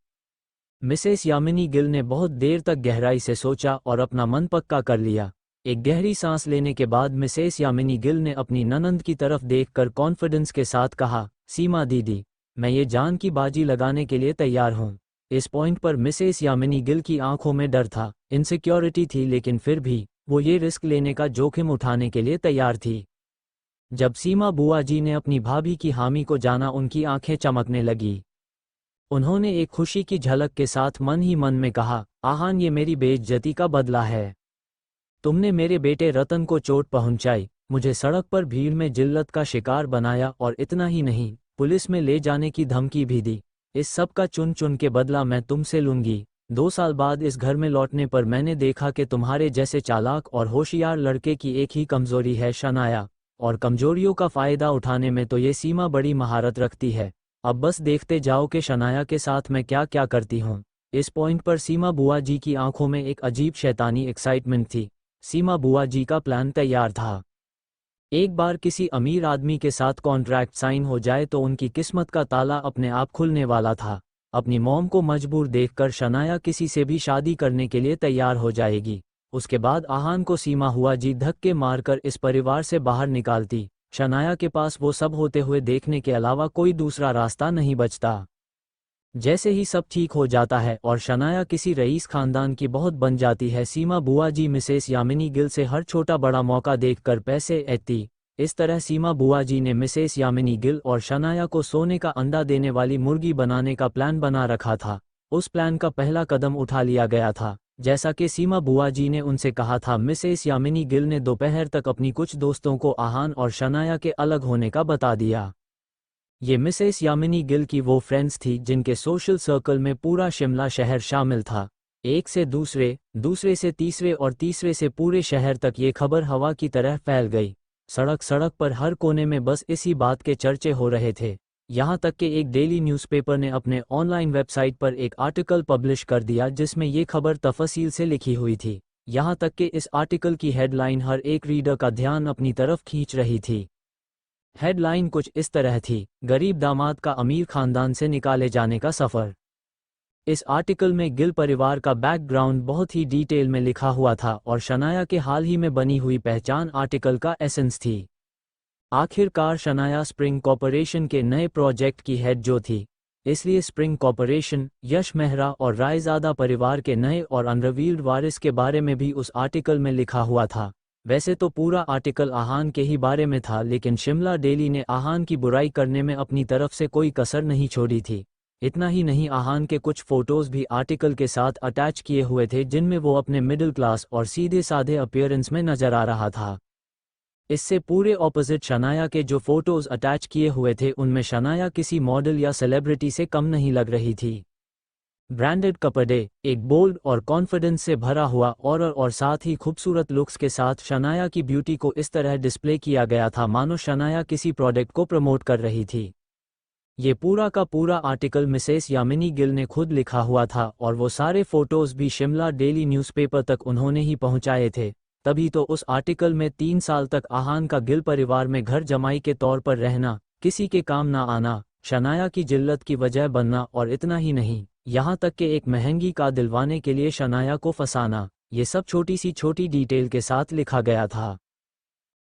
मिसेस यामिनी गिल ने बहुत देर तक गहराई से सोचा और अपना मन पक्का कर लिया। एक गहरी सांस लेने के बाद मिसेस यामिनी गिल ने अपनी ननंद की तरफ देखकर कॉन्फिडेंस के साथ कहा, सीमा दीदी, मैं ये जान की बाजी लगाने के लिए तैयार हूँ। इस पॉइंट पर मिसेस यामिनी गिल की आंखों में डर था, इनसिक्योरिटी थी, लेकिन फिर भी वो ये रिस्क लेने का जोखिम उठाने के लिए तैयार थी। जब सीमा बुआ जी ने अपनी भाभी की हामी को जाना, उनकी आंखें चमकने लगी। उन्होंने एक खुशी की झलक के साथ मन ही मन में कहा, आहान, ये मेरी बेइज्जती का बदला है। तुमने मेरे बेटे रतन को चोट पहुंचाई, मुझे सड़क पर भीड़ में जिल्लत का शिकार बनाया, और इतना ही नहीं, पुलिस में ले जाने की धमकी भी दी। इस सब का चुन चुन के बदला मैं तुमसे लूंगी। 2 साल बाद इस घर में लौटने पर मैंने देखा कि तुम्हारे जैसे चालाक और होशियार लड़के की एक ही कमजोरी है, शनाया। और कमजोरियों का फायदा उठाने में तो ये सीमा बड़ी महारत रखती है। अब बस देखते जाओ कि शनाया के साथ मैं क्या क्या करती हूँ। इस पॉइंट पर सीमा बुआ जी की आंखों में एक अजीब शैतानी एक्साइटमेंट थी। सीमा बुआ जी का प्लान तैयार था। एक बार किसी अमीर आदमी के साथ कॉन्ट्रैक्ट साइन हो जाए तो उनकी किस्मत का ताला अपने आप खुलने वाला था। अपनी मॉम को मजबूर देखकर शनाया किसी से भी शादी करने के लिए तैयार हो जाएगी। उसके बाद आहान को सीमा हुआ जी धक्के मारकर इस परिवार से बाहर निकालती। शनाया के पास वो सब होते हुए देखने के अलावा कोई दूसरा रास्ता नहीं बचता। जैसे ही सब ठीक हो जाता है और शनाया किसी रईस खानदान की बहुत बन जाती है, सीमा बुआ जी मिसेस यामिनी गिल से हर छोटा बड़ा मौका देखकर पैसे ऐती। इस तरह सीमा बुआ जी ने मिसेस यामिनी गिल और शनाया को सोने का अंडा देने वाली मुर्गी बनाने का प्लान बना रखा था। उस प्लान का पहला कदम उठा लिया गया था। जैसा कि सीमा बुआ जी ने उनसे कहा था, मिसेस यामिनी गिल ने दोपहर तक अपनी कुछ दोस्तों को आहान और शनाया के अलग होने का बता दिया। ये मिसेस यामिनी गिल की वो फ्रेंड्स थी जिनके सोशल सर्कल में पूरा शिमला शहर शामिल था। एक से दूसरे, दूसरे से तीसरे और तीसरे से पूरे शहर तक ये खबर हवा की तरह फैल गई। सड़क सड़क पर हर कोने में बस इसी बात के चर्चे हो रहे थे। यहाँ तक कि एक डेली न्यूज़पेपर ने अपने ऑनलाइन वेबसाइट पर एक आर्टिकल पब्लिश कर दिया जिसमें ये खबर तफसील से लिखी हुई थी। यहाँ तक कि इस आर्टिकल की हेडलाइन हर एक रीडर का ध्यान अपनी तरफ खींच रही थी। हेडलाइन कुछ इस तरह थी, गरीब दामाद का अमीर खानदान से निकाले जाने का सफ़र। इस आर्टिकल में गिल परिवार का बैकग्राउंड बहुत ही डिटेल में लिखा हुआ था और शनाया के हाल ही में बनी हुई पहचान आर्टिकल का एसेंस थी। आखिरकार शनाया स्प्रिंग कॉरपोरेशन के नए प्रोजेक्ट की हेड जो थी, इसलिए स्प्रिंग कॉरपोरेशन, यश मेहरा और रायजादा परिवार के नए और अनरिवील्ड वारिस के बारे में भी उस आर्टिकल में लिखा हुआ था। वैसे तो पूरा आर्टिकल आहान के ही बारे में था, लेकिन शिमला डेली ने आहान की बुराई करने में अपनी तरफ से कोई कसर नहीं छोड़ी थी। इतना ही नहीं, आहान के कुछ फोटोज भी आर्टिकल के साथ अटैच किए हुए थे जिनमें वो अपने मिडिल क्लास और सीधे साधे अपीयरेंस में नजर आ रहा था। इससे पूरे ऑपोजिट शनाया के जो फोटोज अटैच किए हुए थे उनमें शनाया किसी मॉडल या सेलिब्रिटी से कम नहीं लग रही थी। ब्रांडेड कपड़े, एक बोल्ड और कॉन्फिडेंस से भरा हुआ और साथ ही खूबसूरत लुक्स के साथ शनाया की ब्यूटी को इस तरह डिस्प्ले किया गया था मानो शनाया किसी प्रोडक्ट को प्रमोट कर रही थी। ये पूरा का पूरा आर्टिकल मिसेस यामिनी गिल ने खुद लिखा हुआ था और वो सारे फोटोज भी शिमला डेली न्यूज़पेपर तक उन्होंने ही पहुंचाए थे। तभी तो उस आर्टिकल में 3 साल तक आहान का गिल परिवार में घर जमाई के तौर पर रहना, किसी के काम ना आना, शनाया की जिल्लत की वजह बनना और इतना ही नहीं, यहाँ तक कि एक महंगी कार दिलवाने के लिए शनाया को फंसाना, ये सब छोटी सी छोटी डिटेल के साथ लिखा गया था।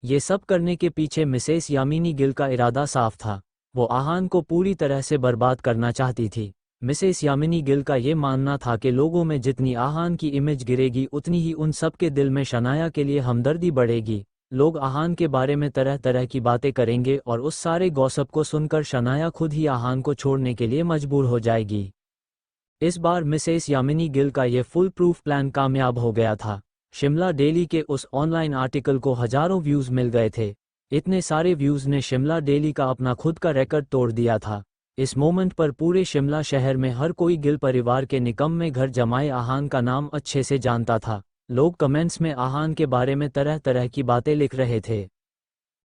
ये सब करने के पीछे मिसेस यामिनी गिल का इरादा साफ था। वो आहान को पूरी तरह से बर्बाद करना चाहती थी। मिसेस यामिनी गिल का ये मानना था कि लोगों में जितनी आहान की इमेज गिरेगी उतनी ही उन सब के दिल में शनाया के लिए हमदर्दी बढ़ेगी। लोग आहान के बारे में तरह तरह की बातें करेंगे और उस सारे गॉसिप को सुनकर शनाया खुद ही आहान को छोड़ने के लिए मजबूर हो जाएगी। इस बार मिसेस यामिनी गिल का ये फुल प्रूफ प्लान कामयाब हो गया था। शिमला डेली के उस ऑनलाइन आर्टिकल को हजारों व्यूज़ मिल गए थे। इतने सारे व्यूज़ ने शिमला डेली का अपना खुद का रिकॉर्ड तोड़ दिया था। इस मोमेंट पर पूरे शिमला शहर में हर कोई गिल परिवार के निकम्मे घर जमाए आहान का नाम अच्छे से जानता था। लोग कमेंट्स में आहान के बारे में तरह तरह की बातें लिख रहे थे।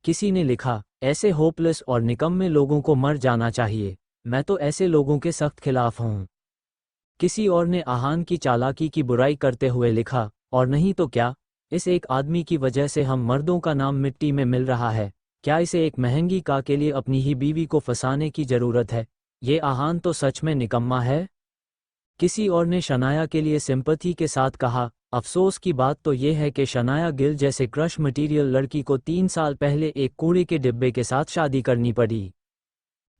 किसी ने लिखा, ऐसे होपलेस और निकम्मे लोगों को मर जाना चाहिए, मैं तो ऐसे लोगों के सख्त खिलाफ हूँ। किसी और ने आहान की चालाकी की बुराई करते हुए लिखा, और नहीं तो क्या, इस एक आदमी की वजह से हम मर्दों का नाम मिट्टी में मिल रहा है। क्या इसे एक महंगी कार के लिए अपनी ही बीवी को फंसाने की ज़रूरत है? ये आहान तो सच में निकम्मा है। किसी और ने शनाया के लिए सिंपैथी के साथ कहा, अफसोस की बात तो ये है कि शनाया गिल जैसे क्रश मटीरियल लड़की को 3 साल पहले एक कूड़े के डिब्बे के साथ शादी करनी पड़ी।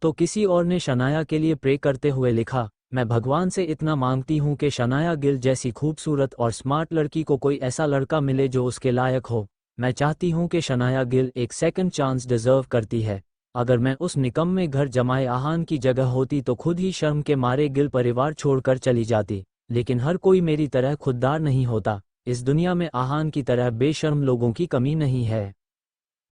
तो किसी और ने शनाया के लिए प्रे करते हुए लिखा, मैं भगवान से इतना मांगती हूँ कि शनाया गिल जैसी खूबसूरत और स्मार्ट लड़की को कोई ऐसा लड़का मिले जो उसके लायक हो। मैं चाहती हूँ कि शनाया गिल एक सेकंड चांस डिजर्व करती है। अगर मैं उस निकम्मे घर जमाए आहान की जगह होती तो खुद ही शर्म के मारे गिल परिवार छोड़कर चली जाती। लेकिन हर कोई मेरी तरह खुददार नहीं होता। इस दुनिया में आहान की तरह बेशर्म लोगों की कमी नहीं है।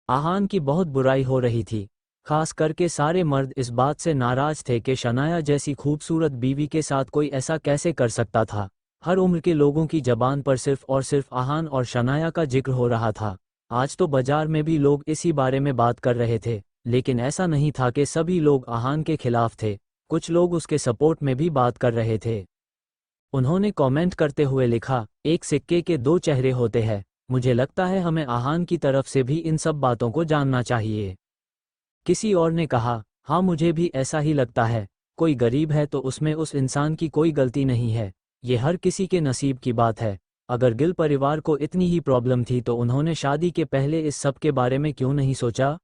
आहान की बहुत बुराई हो रही थी। खास करके सारे मर्द इस बात से नाराज थे कि शनाया जैसी खूबसूरत बीवी के साथ कोई ऐसा कैसे कर सकता था। हर उम्र के लोगों की जबान पर सिर्फ और सिर्फ आहान और शनाया का जिक्र हो रहा था। आज तो बाजार में भी लोग इसी बारे में बात कर रहे थे, लेकिन ऐसा नहीं था कि सभी लोग आहान के खिलाफ थे। कुछ लोग उसके सपोर्ट में भी बात कर रहे थे। उन्होंने कमेंट करते हुए लिखा, एक सिक्के के दो चेहरे होते हैं। मुझे लगता है हमें आहान की तरफ से भी इन सब बातों को जानना चाहिए। किसी और ने कहा, हाँ मुझे भी ऐसा ही लगता है। कोई गरीब है तो उसमें उस इंसान की कोई गलती नहीं है। ये हर किसी के नसीब की बात है। अगर गिल परिवार को इतनी ही प्रॉब्लम थी तो उन्होंने शादी के पहले इस सब के बारे में क्यों नहीं सोचा?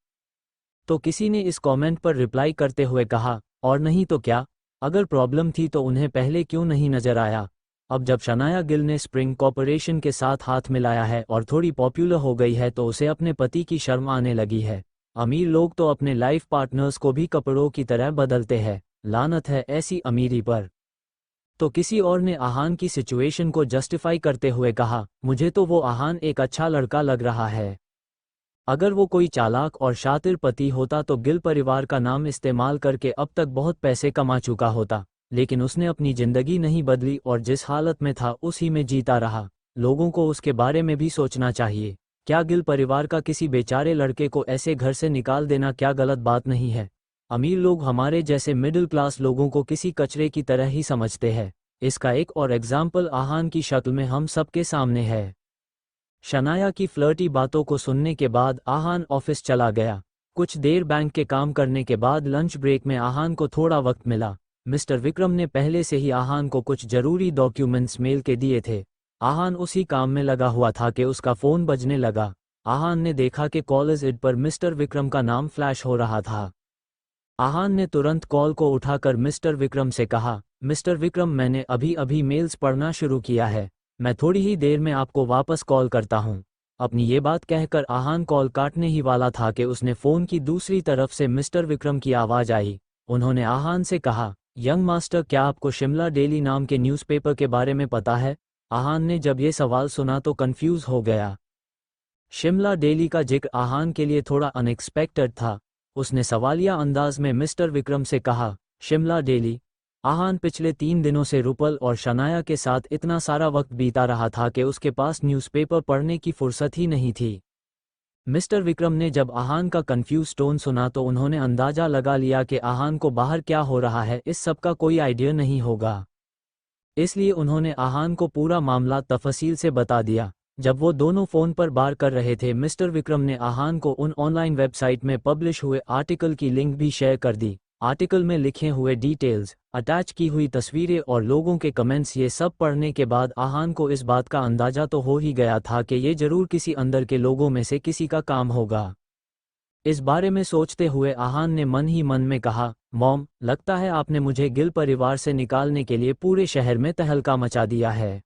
तो किसी ने इस कमेंट पर रिप्लाई करते हुए कहा, और नहीं तो क्या, अगर प्रॉब्लम थी तो उन्हें पहले क्यों नहीं नजर आया? अब जब शनाया गिल ने स्प्रिंग कॉर्पोरेशन के साथ हाथ मिलाया है और थोड़ी पॉपुलर हो गई है तो उसे अपने पति की शर्म आने लगी है। अमीर लोग तो अपने लाइफ पार्टनर्स को भी कपड़ों की तरह बदलते हैं। लानत है ऐसी अमीरी पर। तो किसी और ने आहान की सिचुएशन को जस्टिफाई करते हुए कहा, मुझे तो वो आहान एक अच्छा लड़का लग रहा है। अगर वो कोई चालाक और शातिर पति होता तो गिल परिवार का नाम इस्तेमाल करके अब तक बहुत पैसे कमा चुका होता। लेकिन उसने अपनी जिंदगी नहीं बदली और जिस हालत में था उसी में जीता रहा। लोगों को उसके बारे में भी सोचना चाहिए। क्या गिल परिवार का किसी बेचारे लड़के को ऐसे घर से निकाल देना क्या गलत बात नहीं है? अमीर लोग हमारे जैसे मिडिल क्लास लोगों को किसी कचरे की तरह ही समझते हैं। इसका एक और एग्जाम्पल आहान की शक्ल में हम सबके सामने है। शनाया की फ्लर्टी बातों को सुनने के बाद आहान ऑफिस चला गया। कुछ देर बैंक के काम करने के बाद लंच ब्रेक में आहान को थोड़ा वक्त मिला। मिस्टर विक्रम ने पहले से ही आहान को कुछ जरूरी डॉक्यूमेंट्स मेल के दिए थे। आहान उसी काम में लगा हुआ था कि उसका फ़ोन बजने लगा। आहान ने देखा कि कॉलर्स इड पर मिस्टर विक्रम का नाम फ्लैश हो रहा था। आहान ने तुरंत कॉल को उठाकर मिस्टर विक्रम से कहा, मिस्टर विक्रम मैंने अभी अभी मेल्स पढ़ना शुरू किया है, मैं थोड़ी ही देर में आपको वापस कॉल करता हूँ। अपनी ये बात कहकर आहान कॉल काटने ही वाला था कि उसने फ़ोन की दूसरी तरफ से मिस्टर विक्रम की आवाज़ आई। उन्होंने आहान से कहा, यंग मास्टर क्या आपको शिमला डेली नाम के न्यूज़पेपर के बारे में पता है? आहान ने जब ये सवाल सुना तो कंफ्यूज हो गया। शिमला डेली का जिक्र आहान के लिए थोड़ा अनएक्सपेक्टेड था। उसने सवालिया अंदाज में मिस्टर विक्रम से कहा, शिमला डेली? आहान पिछले 3 दिनों से रुपल और शनाया के साथ इतना सारा वक्त बीता रहा था कि उसके पास न्यूज़पेपर पढ़ने की फुर्सत ही नहीं थी। मिस्टर विक्रम ने जब आहान का कंफ्यूज टोन सुना तो उन्होंने अंदाजा लगा लिया कि आहान को बाहर क्या हो रहा है इस सब का कोई आइडिया नहीं होगा। इसलिए उन्होंने आहान को पूरा मामला तफसील से बता दिया। जब वो दोनों फ़ोन पर बात कर रहे थे मिस्टर विक्रम ने आहान को उन ऑनलाइन वेबसाइट में पब्लिश हुए आर्टिकल की लिंक भी शेयर कर दी। आर्टिकल में लिखे हुए डिटेल्स, अटैच की हुई तस्वीरें और लोगों के कमेंट्स, ये सब पढ़ने के बाद आहान को इस बात का अंदाजा तो हो ही गया था कि ये जरूर किसी अंदर के लोगों में से किसी का काम होगा। इस बारे में सोचते हुए आहान ने मन ही मन में कहा, मॉम, लगता है आपने मुझे गिल परिवार से निकालने के लिए पूरे शहर में तहलका मचा दिया है।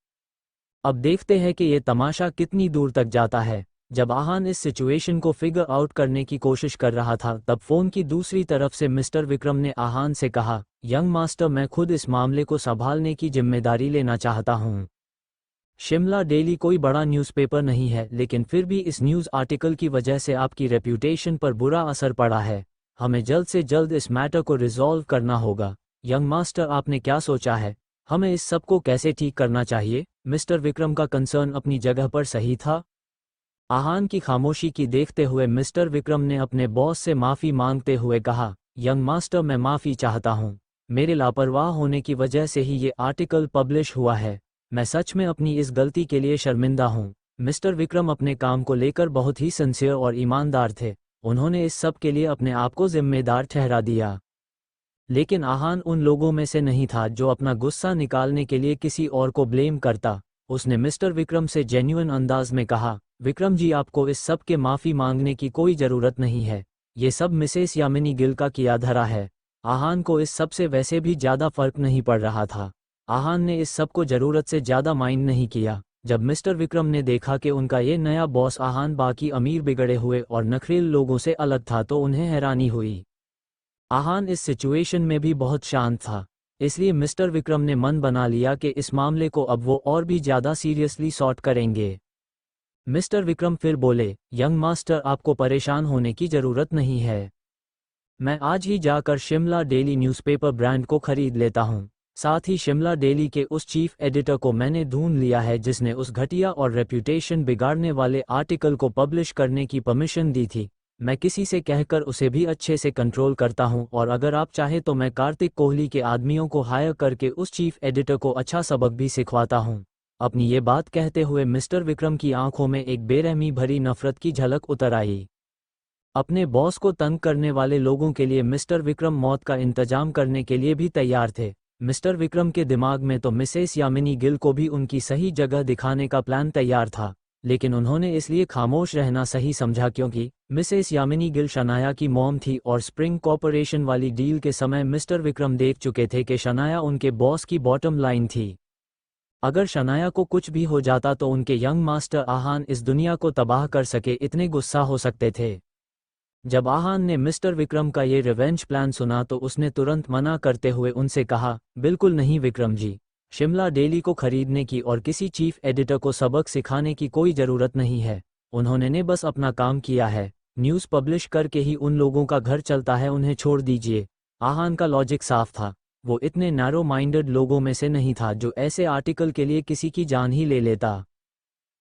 अब देखते हैं कि ये तमाशा कितनी दूर तक जाता है। जब आहान इस सिचुएशन को फिगर आउट करने की कोशिश कर रहा था तब फोन की दूसरी तरफ से मिस्टर विक्रम ने आहान से कहा, यंग मास्टर, मैं खुद इस मामले को संभालने की जिम्मेदारी लेना चाहता हूँ। शिमला डेली कोई बड़ा न्यूज़पेपर नहीं है, लेकिन फिर भी इस न्यूज़ आर्टिकल की वजह से आपकी रेप्यूटेशन पर बुरा असर पड़ा है। हमें जल्द से जल्द इस मैटर को रिजॉल्व करना होगा। यंग मास्टर, आपने क्या सोचा है? हमें इस सब को कैसे ठीक करना चाहिए? मिस्टर विक्रम का कंसर्न अपनी जगह पर सही था। आहान की खामोशी की देखते हुए मिस्टर विक्रम ने अपने बॉस से माफ़ी मांगते हुए कहा, यंग मास्टर, मैं माफ़ी चाहता हूँ। मेरे लापरवाह होने की वजह से ही ये आर्टिकल पब्लिश हुआ है। मैं सच में अपनी इस गलती के लिए शर्मिंदा हूँ। मिस्टर विक्रम अपने काम को लेकर बहुत ही सिंसियर और ईमानदार थे। उन्होंने इस सब के लिए अपने आप को जिम्मेदार ठहरा दिया। लेकिन आहान उन लोगों में से नहीं था जो अपना गुस्सा निकालने के लिए किसी और को ब्लेम करता। उसने मिस्टर विक्रम से जेन्युइन अंदाज में कहा, विक्रम जी, आपको इस सब के माफ़ी मांगने की कोई ज़रूरत नहीं है। ये सब मिसेस यामिनी गिल का किया धरा है। आहान को इस सब से वैसे भी ज़्यादा फर्क नहीं पड़ रहा था। आहान ने इस सब को ज़रूरत से ज़्यादा माइंड नहीं किया। जब मिस्टर विक्रम ने देखा कि उनका ये नया बॉस आहान बाकी अमीर बिगड़े हुए और नखरेल लोगों से अलग था तो उन्हें हैरानी हुई। आहान इस सिचुएशन में भी बहुत शांत था, इसलिए मिस्टर विक्रम ने मन बना लिया कि इस मामले को अब वो और भी ज़्यादा सीरियसली सॉर्ट करेंगे। मिस्टर विक्रम फिर बोले, यंग मास्टर, आपको परेशान होने की ज़रूरत नहीं है। मैं आज ही जाकर शिमला डेली न्यूज़पेपर ब्रांड को खरीद लेता हूँ। साथ ही शिमला डेली के उस चीफ एडिटर को मैंने ढूंढ लिया है जिसने उस घटिया और रेप्यूटेशन बिगाड़ने वाले आर्टिकल को पब्लिश करने की परमिशन दी थी। मैं किसी से कहकर उसे भी अच्छे से कंट्रोल करता हूं, और अगर आप चाहे तो मैं कार्तिक कोहली के आदमियों को हायर करके उस चीफ एडिटर को अच्छा सबक भी सिखवाता हूं। अपनी ये बात कहते हुए मिस्टर विक्रम की आंखों में एक बेरहमी भरी नफरत की झलक उतर आई। अपने बॉस को तंग करने वाले लोगों के लिए मिस्टर विक्रम मौत का इंतजाम करने के लिए भी तैयार थे। मिस्टर विक्रम के दिमाग में तो मिसेस यामिनी गिल को भी उनकी सही जगह दिखाने का प्लान तैयार था, लेकिन उन्होंने इसलिए खामोश रहना सही समझा क्योंकि मिसेस यामिनी गिल शनाया की मॉम थी और स्प्रिंग कॉर्पोरेशन वाली डील के समय मिस्टर विक्रम देख चुके थे कि शनाया उनके बॉस की बॉटम लाइन थी। अगर शनाया को कुछ भी हो जाता तो उनके यंग मास्टर आहान इस दुनिया को तबाह कर सके इतने गुस्सा हो सकते थे। जब आहान ने मिस्टर विक्रम का ये रिवेंज प्लान सुना तो उसने तुरंत मना करते हुए उनसे कहा, बिल्कुल नहीं विक्रम जी, शिमला डेली को खरीदने की और किसी चीफ एडिटर को सबक सिखाने की कोई ज़रूरत नहीं है। उन्होंने बस अपना काम किया है। न्यूज़ पब्लिश करके ही उन लोगों का घर चलता है, उन्हें छोड़ दीजिए। आहान का लॉजिक साफ था। वो इतने नैरो माइंडेड लोगों में से नहीं था जो ऐसे आर्टिकल के लिए किसी की जान ही ले लेता।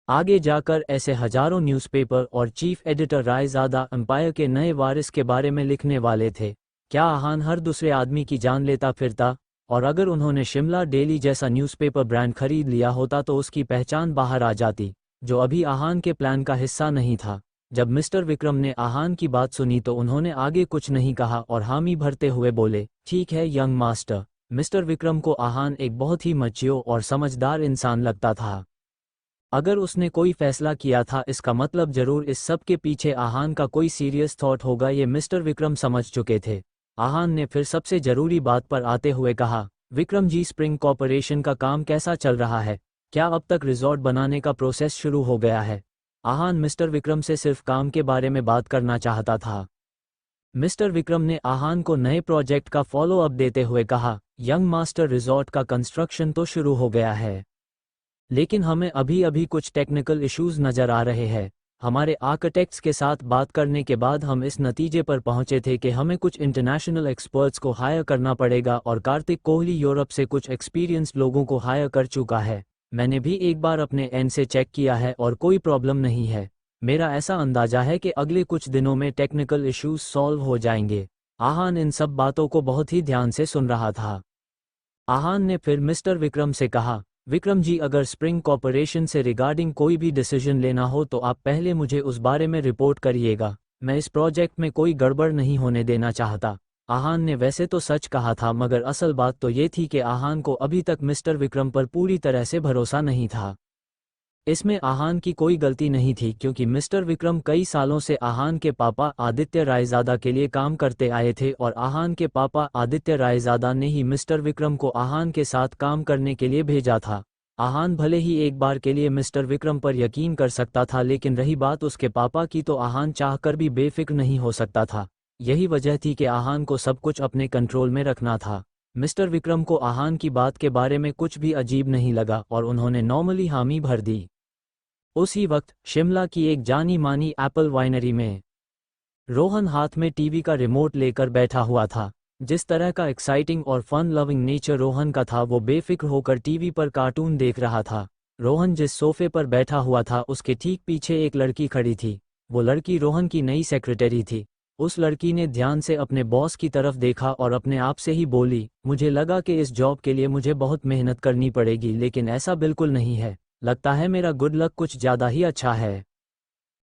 आगे जाकर ऐसे हजारों न्यूज़पेपर और चीफ एडिटर रायज़ादा एम्पायर के नए वारिस के बारे में लिखने वाले थे। क्या आहान हर दूसरे आदमी की जान लेता फिरता? और अगर उन्होंने शिमला डेली जैसा न्यूज़पेपर ब्रांड खरीद लिया होता तो उसकी पहचान बाहर आ जाती, जो अभी आहान के प्लान का हिस्सा नहीं था। जब मिस्टर विक्रम ने आहान की बात सुनी तो उन्होंने आगे कुछ नहीं कहा और हामी भरते हुए बोले, ठीक है यंग मास्टर। मिस्टर विक्रम को आहान एक बहुत ही मैच्योर और समझदार इंसान लगता था। अगर उसने कोई फैसला किया था इसका मतलब जरूर इस सब के पीछे आहान का कोई सीरियस थॉट होगा, ये मिस्टर विक्रम समझ चुके थे। आहान ने फिर सबसे जरूरी बात पर आते हुए कहा, विक्रम जी, स्प्रिंग कॉर्पोरेशन का काम कैसा चल रहा है? क्या अब तक रिजॉर्ट बनाने का प्रोसेस शुरू हो गया है? आहान मिस्टर विक्रम से सिर्फ काम के बारे में बात करना चाहता था। मिस्टर विक्रम ने आहान को नए प्रोजेक्ट का फॉलो अप देते हुए कहा, यंग मास्टर, रिजॉर्ट का कंस्ट्रक्शन तो शुरू हो गया है, लेकिन हमें अभी अभी कुछ टेक्निकल इश्यूज नज़र आ रहे हैं। हमारे आर्किटेक्ट्स के साथ बात करने के बाद हम इस नतीजे पर पहुंचे थे कि हमें कुछ इंटरनेशनल एक्सपर्ट्स को हायर करना पड़ेगा और कार्तिक कोहली यूरोप से कुछ एक्सपीरियंस्ड लोगों को हायर कर चुका है। मैंने भी एक बार अपने एंड से चेक किया है और कोई प्रॉब्लम नहीं है। मेरा ऐसा अंदाजा है कि अगले कुछ दिनों में टेक्निकल इश्यूज सॉल्व हो जाएंगे। आहान इन सब बातों को बहुत ही ध्यान से सुन रहा था। आहान ने फिर मिस्टर विक्रम से कहा, विक्रम जी, अगर स्प्रिंग कॉर्पोरेशन से रिगार्डिंग कोई भी डिसीजन लेना हो तो आप पहले मुझे उस बारे में रिपोर्ट करिएगा। मैं इस प्रोजेक्ट में कोई गड़बड़ नहीं होने देना चाहता। आहान ने वैसे तो सच कहा था, मगर असल बात तो ये थी कि आहान को अभी तक मिस्टर विक्रम पर पूरी तरह से भरोसा नहीं था। इसमें आहान की कोई गलती नहीं थी, क्योंकि मिस्टर विक्रम कई सालों से आहान के पापा आदित्य रायज़ादा के लिए काम करते आए थे और आहान के पापा आदित्य रायज़ादा ने ही मिस्टर विक्रम को आहान के साथ काम करने के लिए भेजा था। आहान भले ही एक बार के लिए मिस्टर विक्रम पर यकीन कर सकता था, लेकिन रही बात उसके पापा की तो आहान चाहकर भी बेफिक्र नहीं हो सकता था। यही वजह थी कि आहान को सब कुछ अपने कंट्रोल में रखना था। मिस्टर विक्रम को आहान की बात के बारे में कुछ भी अजीब नहीं लगा और उन्होंने नॉर्मली हामी भर दी। उसी वक्त शिमला की एक जानी मानी एप्पल वाइनरी में रोहन हाथ में टीवी का रिमोट लेकर बैठा हुआ था। जिस तरह का एक्साइटिंग और फन लविंग नेचर रोहन का था, वो बेफिक्र होकर टीवी पर कार्टून देख रहा था। रोहन जिस सोफे पर बैठा हुआ था उसके ठीक पीछे एक लड़की खड़ी थी। वो लड़की रोहन की नई सेक्रेटरी थी। उस लड़की ने ध्यान से अपने बॉस की तरफ देखा और अपने आप से ही बोली, मुझे लगा कि इस जॉब के लिए मुझे बहुत मेहनत करनी पड़ेगी, लेकिन ऐसा बिल्कुल नहीं है। लगता है मेरा गुड लक कुछ ज़्यादा ही अच्छा है।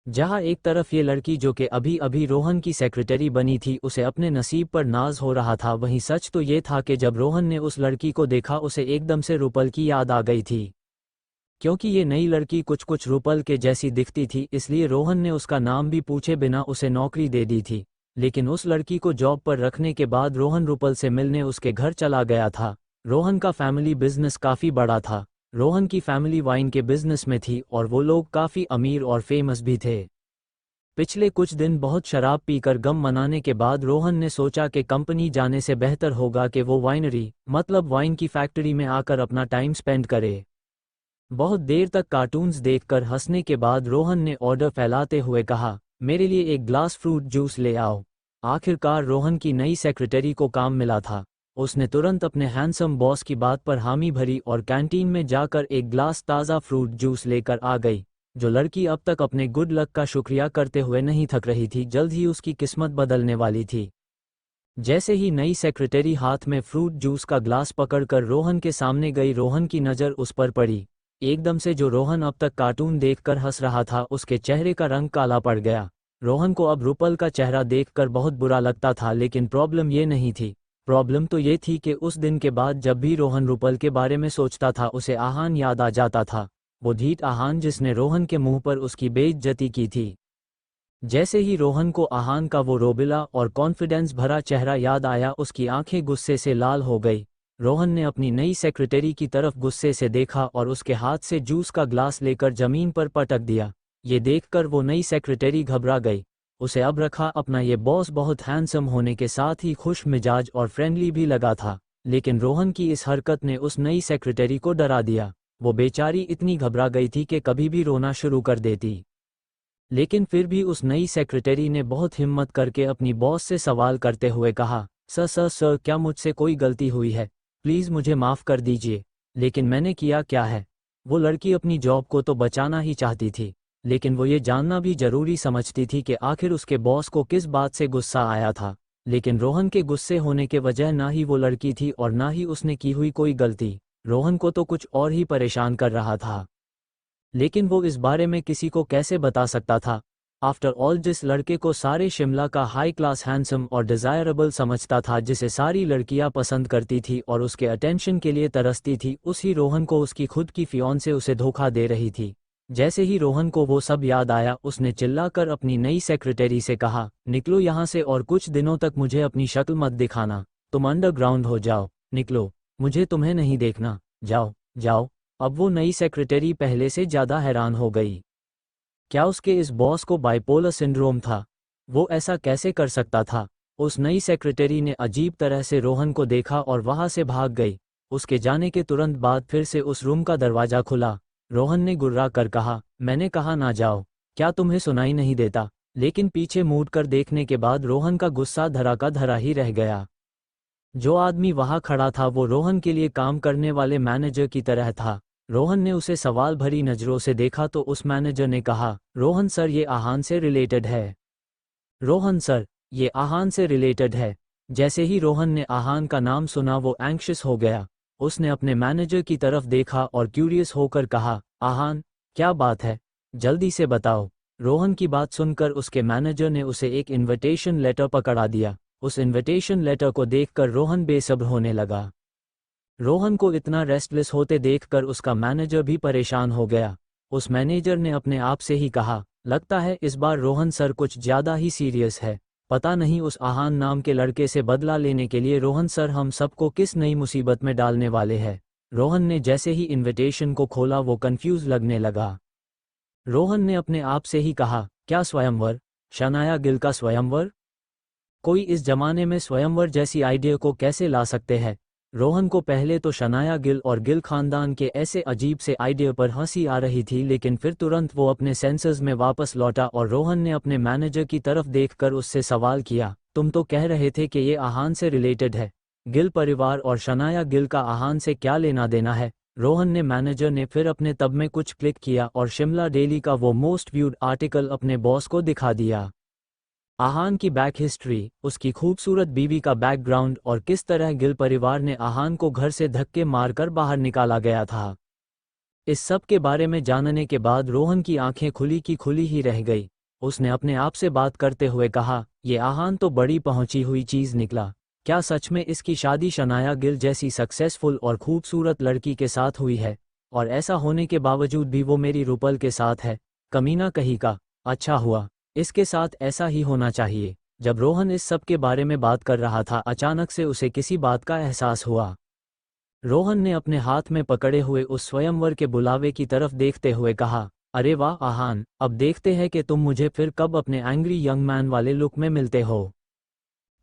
जहाँ एक तरफ ये लड़की, जो कि अभी अभी रोहन की सेक्रेटरी बनी थी, उसे अपने नसीब पर नाज हो रहा था, वहीं सच तो ये था कि जब रोहन ने उस लड़की को देखा उसे एकदम से रुपल की याद आ गई थी। क्योंकि ये नई लड़की कुछ कुछ रुपल के जैसी दिखती थी, इसलिए रोहन ने उसका नाम भी पूछे बिना उसे नौकरी दे दी थी। लेकिन उस लड़की को जॉब पर रखने के बाद रोहन रुपल से मिलने उसके घर चला गया था। रोहन का फैमिली बिजनेस काफ़ी बड़ा था। रोहन की फैमिली वाइन के बिजनेस में थी और वो लोग काफ़ी अमीर और फेमस भी थे। पिछले कुछ दिन बहुत शराब पीकर गम मनाने के बाद रोहन ने सोचा कि कंपनी जाने से बेहतर होगा कि वो वाइनरी, मतलब वाइन की फैक्ट्री में आकर अपना टाइम स्पेंड करे। बहुत देर तक कार्टून्स देखकर हंसने के बाद रोहन ने ऑर्डर फैलाते हुए कहा, मेरे लिए एक ग्लास फ्रूट जूस ले आओ। आखिरकार रोहन की नई सेक्रेटरी को काम मिला था। उसने तुरंत अपने हैंडसम बॉस की बात पर हामी भरी और कैंटीन में जाकर एक ग्लास ताज़ा फ्रूट जूस लेकर आ गई। जो लड़की अब तक अपने गुड लक का शुक्रिया करते हुए नहीं थक रही थी, जल्द ही उसकी किस्मत बदलने वाली थी। जैसे ही नई सेक्रेटरी हाथ में फ्रूट जूस का ग्लास पकड़कर रोहन के सामने गई, रोहन की नज़र उस पर पड़ी। एकदम से जो रोहन अब तक कार्टून देखकर हंस रहा था, उसके चेहरे का रंग काला पड़ गया। रोहन को अब रुपल का चेहरा देखकर बहुत बुरा लगता था, लेकिन प्रॉब्लम ये नहीं थी। प्रॉब्लम तो ये थी कि उस दिन के बाद जब भी रोहन रुपल के बारे में सोचता था, उसे आहान याद आ जाता था। वो ढीठ आहान जिसने रोहन के मुंह पर उसकी बेइज्जती की थी। जैसे ही रोहन को आहान का वो रोबिला और कॉन्फिडेंस भरा चेहरा याद आया, उसकी आंखें गुस्से से लाल हो गई। रोहन ने अपनी नई सेक्रेटरी की तरफ गुस्से से देखा और उसके हाथ से जूस का ग्लास लेकर जमीन पर पटक दिया। ये देखकर वो नई सेक्रेटरी घबरा गई। उसे अब रखा अपना ये बॉस बहुत हैंडसम होने के साथ ही खुश मिजाज और फ्रेंडली भी लगा था, लेकिन रोहन की इस हरकत ने उस नई सेक्रेटरी को डरा दिया। वो बेचारी इतनी घबरा गई थी कि कभी भी रोना शुरू कर देती। लेकिन फिर भी उस नई सेक्रेटरी ने बहुत हिम्मत करके अपनी बॉस से सवाल करते हुए कहा, सर क्या मुझसे कोई गलती हुई है? प्लीज़ मुझे माफ़ कर दीजिए। लेकिन मैंने किया क्या है? वो लड़की अपनी जॉब को तो बचाना ही चाहती थी, लेकिन वो ये जानना भी ज़रूरी समझती थी कि आखिर उसके बॉस को किस बात से गुस्सा आया था। लेकिन रोहन के गुस्से होने के वजह ना ही वो लड़की थी और ना ही उसने की हुई कोई गलती। रोहन को तो कुछ और ही परेशान कर रहा था, लेकिन वो इस बारे में किसी को कैसे बता सकता था? आफ्टर ऑल, जिस लड़के को सारे शिमला का हाई क्लास हैंडसम और डिज़ायरेबल समझता था, जिसे सारी लड़कियां पसंद करती थी और उसके अटेंशन के लिए तरसती थी, उसी रोहन को उसकी खुद की फियांसे उसे धोखा दे रही थी। जैसे ही रोहन को वो सब याद आया, उसने चिल्लाकर अपनी नई सेक्रेटरी से कहा, निकलो यहाँ से और कुछ दिनों तक मुझे अपनी शक्ल मत दिखाना। तुम अंडरग्राउंड हो जाओ, निकलो, मुझे तुम्हें नहीं देखना, जाओ जाओ। अब वो नई सेक्रेटरी पहले से ज़्यादा हैरान हो गई। क्या उसके इस बॉस को बाइपोलर सिंड्रोम था? वो ऐसा कैसे कर सकता था? उस नई सेक्रेटरी ने अजीब तरह से रोहन को देखा और वहां से भाग गई। उसके जाने के तुरंत बाद फिर से उस रूम का दरवाज़ा खुला। रोहन ने गुर्रा कर कहा, मैंने कहा ना जाओ, क्या तुम्हें सुनाई नहीं देता? लेकिन पीछे मुड़ कर देखने के बाद रोहन का गुस्सा धरा का धरा ही रह गया। जो आदमी वहां खड़ा था वो रोहन के लिए काम करने वाले मैनेजर की तरह था। रोहन ने उसे सवाल भरी नज़रों से देखा तो उस मैनेजर ने कहा, रोहन सर ये आहान से रिलेटेड है। रोहन सर, ये आहान से रिलेटेड है। जैसे ही रोहन ने आहान का नाम सुना वो एंग्शियस हो गया। उसने अपने मैनेजर की तरफ देखा और क्यूरियस होकर कहा, आहान, क्या बात है, जल्दी से बताओ। रोहन की बात सुनकर उसके मैनेजर ने उसे एक इनविटेशन लेटर पकड़ा दिया। उस इनविटेशन लेटर को देखकर रोहन बेसब्र होने लगा। रोहन को इतना रेस्टलेस होते देखकर उसका मैनेजर भी परेशान हो गया। उस मैनेजर ने अपने आप से ही कहा, लगता है इस बार रोहन सर कुछ ज़्यादा ही सीरियस है। पता नहीं उस आहान नाम के लड़के से बदला लेने के लिए रोहन सर हम सबको किस नई मुसीबत में डालने वाले हैं। रोहन ने जैसे ही इनविटेशन को खोला वो कंफ्यूज लगने लगा। रोहन ने अपने आप से ही कहा, क्या स्वयंवर? शनाया गिल का स्वयंवर? कोई इस जमाने में स्वयंवर जैसी आइडिया को कैसे ला सकते हैं? रोहन को पहले तो शनाया गिल और गिल खानदान के ऐसे अजीब से आइडिया पर हंसी आ रही थी, लेकिन फिर तुरंत वो अपने सेंसर्स में वापस लौटा और रोहन ने अपने मैनेजर की तरफ देखकर उससे सवाल किया, तुम तो कह रहे थे कि ये आहान से रिलेटेड है। गिल परिवार और शनाया गिल का आहान से क्या लेना देना है? रोहन ने मैनेजर ने फिर अपने तब में कुछ क्लिक किया और शिमला डेली का वो मोस्ट व्यूड आर्टिकल अपने बॉस को दिखा दिया। आहान की बैक हिस्ट्री, उसकी खूबसूरत बीवी का बैकग्राउंड और किस तरह गिल परिवार ने आहान को घर से धक्के मारकर बाहर निकाला गया था। इस सब के बारे में जानने के बाद रोहन की आंखें खुली की खुली ही रह गई। उसने अपने आप से बात करते हुए कहा, ये आहान तो बड़ी पहुंची हुई चीज निकला। क्या सच में इसकी शादी शनाया गिल जैसी सक्सेसफुल और खूबसूरत लड़की के साथ हुई है? और ऐसा होने के बावजूद भी वो मेरी रूपल के साथ है? कमीना कहीं का। अच्छा हुआ, इसके साथ ऐसा ही होना चाहिए। जब रोहन इस सब के बारे में बात कर रहा था, अचानक से उसे किसी बात का एहसास हुआ। रोहन ने अपने हाथ में पकड़े हुए उस स्वयंवर के बुलावे की तरफ देखते हुए कहा, अरे वाह आहान, अब देखते हैं कि तुम मुझे फिर कब अपने एंग्री यंग मैन वाले लुक में मिलते हो।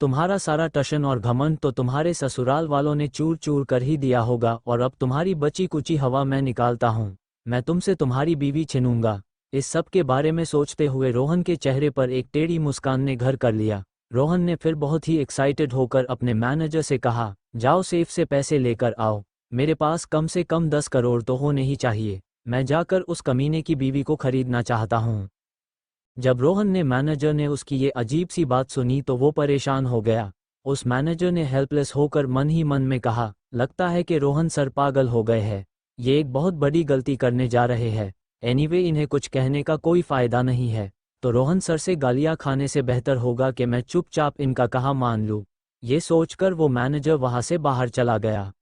तुम्हारा सारा टशन और घमंड तो तुम्हारे ससुराल वालों ने चूर चूर कर ही दिया होगा और अब तुम्हारी बची कुची हवा मैं निकालता हूँ। मैं तुमसे तुम्हारी बीवी छिनूंगा। इस सब के बारे में सोचते हुए रोहन के चेहरे पर एक टेढ़ी मुस्कान ने घर कर लिया। रोहन ने फिर बहुत ही एक्साइटेड होकर अपने मैनेजर से कहा, जाओ सेफ से पैसे लेकर आओ। मेरे पास कम से कम 10 करोड़ तो होने ही चाहिए। मैं जाकर उस कमीने की बीवी को खरीदना चाहता हूँ। जब रोहन ने मैनेजर ने उसकी ये अजीब सी बात सुनी तो वो परेशान हो गया। उस मैनेजर ने हेल्पलेस होकर मन ही मन में कहा, लगता है कि रोहन सर पागल हो गए हैं। ये एक बहुत बड़ी गलती करने जा रहे हैं। एनीवे इन्हें कुछ कहने का कोई फ़ायदा नहीं है, तो रोहन सर से गालियाँ खाने से बेहतर होगा कि मैं चुपचाप इनका कहा मान लूँ। ये सोचकर वो मैनेजर वहाँ से बाहर चला गया।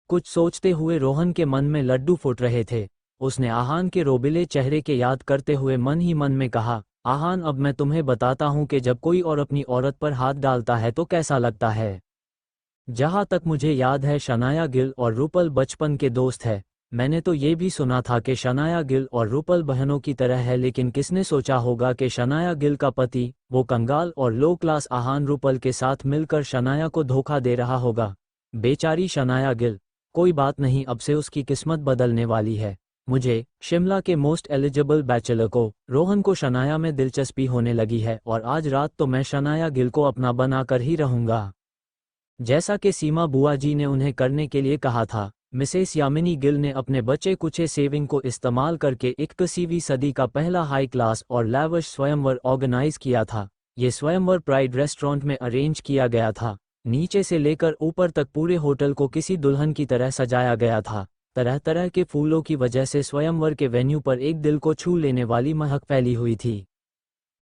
कुछ सोचते हुए रोहन के मन में लड्डू फूट रहे थे। उसने आहान के रोबिले चेहरे के याद करते हुए मन ही मन में कहा, आहान अब मैं तुम्हें बताता हूँ कि जब कोई और अपनी औरत पर हाथ डालता है तो कैसा लगता है। जहाँ तक मुझे याद है शनाया गिल और रूपल बचपन के दोस्त है। मैंने तो ये भी सुना था कि शनाया गिल और रूपल बहनों की तरह है, लेकिन किसने सोचा होगा कि शनाया गिल का पति वो कंगाल और लो क्लास आहान रूपल के साथ मिलकर शनाया को धोखा दे रहा होगा। बेचारी शनाया गिल। कोई बात नहीं, अब से उसकी किस्मत बदलने वाली है। मुझे शिमला के मोस्ट एलिजिबल बैचलर को रोहन को शनाया में दिलचस्पी होने लगी है और आज रात तो मैं शनाया गिल को अपना बनाकर ही रहूंगा, जैसा कि सीमा बुआ जी ने उन्हें करने के लिए कहा था। मिसेस यामिनी गिल ने अपने बचे कुचे सेविंग को इस्तेमाल करके 21वीं सदी का पहला हाई क्लास और लैविश स्वयंवर ऑर्गेनाइज किया था। ये स्वयंवर प्राइड रेस्टोरेंट में अरेंज किया गया था। नीचे से लेकर ऊपर तक पूरे होटल को किसी दुल्हन की तरह सजाया गया था। तरह तरह के फूलों की वजह से स्वयंवर के वेन्यू पर एक दिल को छू लेने वाली महक फैली हुई थी।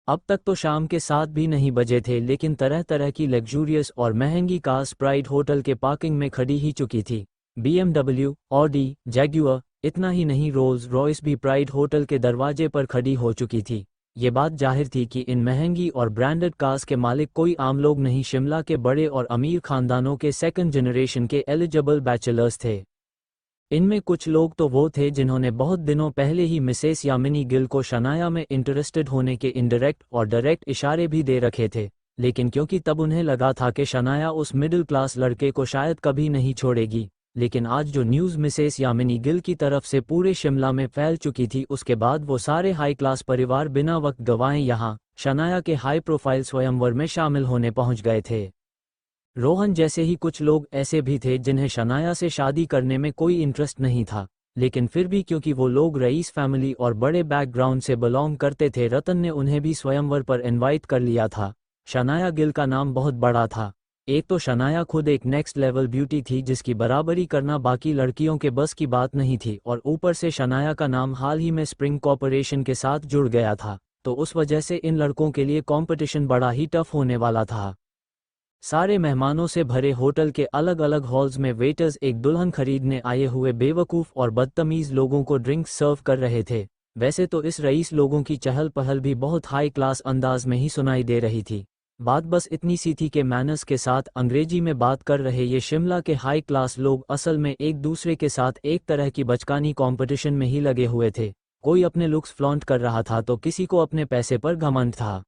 अब तक तो शाम के 7 भी नहीं बजे थे, लेकिन तरह तरह की लग्जूरियस और महंगी कार्स प्राइड होटल के पार्किंग में खड़ी ही चुकी थी। BMW, ऑडी, जैग्यूअर, इतना ही नहीं रोल्स रॉयस भी प्राइड होटल के दरवाजे पर खड़ी हो चुकी थी। ये बात जाहिर थी कि इन महंगी और ब्रांडेड कार्स के मालिक कोई आम लोग नहीं, शिमला के बड़े और अमीर खानदानों के सेकंड जनरेशन के एलिजिबल बैचलर्स थे। इनमें कुछ लोग तो वो थे जिन्होंने बहुत दिनों पहले ही मिसेस यामिनी गिल को शनाया में इंटरेस्टेड होने के इनडायरेक्ट और डायरेक्ट इशारे भी दे रखे थे, लेकिन क्योंकि तब उन्हें लगा था कि शनाया उस मिडिल क्लास लड़के को शायद कभी नहीं छोड़ेगी। लेकिन आज जो न्यूज़ मिसेस यामिनी गिल की तरफ से पूरे शिमला में फैल चुकी थी, उसके बाद वो सारे हाई क्लास परिवार बिना वक्त गवाए यहाँ शनाया के हाई प्रोफाइल स्वयंवर में शामिल होने पहुंच गए थे। रोहन जैसे ही कुछ लोग ऐसे भी थे जिन्हें शनाया से शादी करने में कोई इंटरेस्ट नहीं था, लेकिन फिर भी क्योंकि वो लोग रईस फैमिली और बड़े बैकग्राउंड से बिलोंग करते थे, रतन ने उन्हें भी स्वयंवर पर इनवाइट कर लिया था। शनाया गिल का नाम बहुत बड़ा था। एक तो शनाया खुद एक नेक्स्ट लेवल ब्यूटी थी जिसकी बराबरी करना बाकी लड़कियों के बस की बात नहीं थी, और ऊपर से शनाया का नाम हाल ही में स्प्रिंग कॉर्पोरेशन के साथ जुड़ गया था, तो उस वजह से इन लड़कों के लिए कंपटीशन बड़ा ही टफ होने वाला था। सारे मेहमानों से भरे होटल के अलग अलग हॉल्स में वेटर्स एक दुल्हन खरीदने आए हुए बेवकूफ़ और बदतमीज़ लोगों को ड्रिंक्स सर्व कर रहे थे। वैसे तो इस रईस लोगों की चहल पहल भी बहुत हाई क्लास अंदाज में ही सुनाई दे रही थी। बात बस इतनी सी थी कि मैनर्स के साथ अंग्रेजी में बात कर रहे ये शिमला के हाई क्लास लोग असल में एक दूसरे के साथ एक तरह की बचकानी कंपटीशन में ही लगे हुए थे। कोई अपने लुक्स फ्लॉन्ट कर रहा था तो किसी को अपने पैसे पर घमंड था।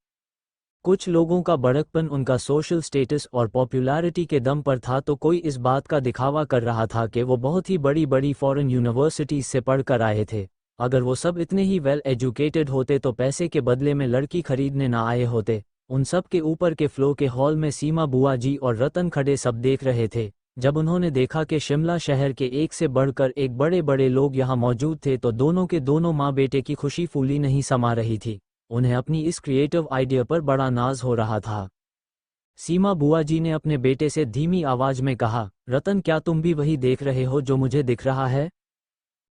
कुछ लोगों का बड़कपन उनका सोशल स्टेटस और पॉपुलैरिटी के दम पर था, तो कोई इस बात का दिखावा कर रहा था कि वो बहुत ही बड़ी बड़ी फॉरेन यूनिवर्सिटीज से पढ़कर आए थे। अगर वो सब इतने ही वेल एजुकेटेड होते तो पैसे के बदले में लड़की खरीदने ना आए होते। उन सब के ऊपर के फ्लो के हॉल में सीमा बुआ जी और रतन खड़े सब देख रहे थे। जब उन्होंने देखा कि शिमला शहर के एक से बढ़कर एक बड़े बड़े लोग यहाँ मौजूद थे, तो दोनों के दोनों माँ बेटे की खुशी फूली नहीं समा रही थी। उन्हें अपनी इस क्रिएटिव आइडिया पर बड़ा नाज हो रहा था। सीमा बुआ जी ने अपने बेटे से धीमी आवाज में कहा, रतन क्या तुम भी वही देख रहे हो जो मुझे दिख रहा है?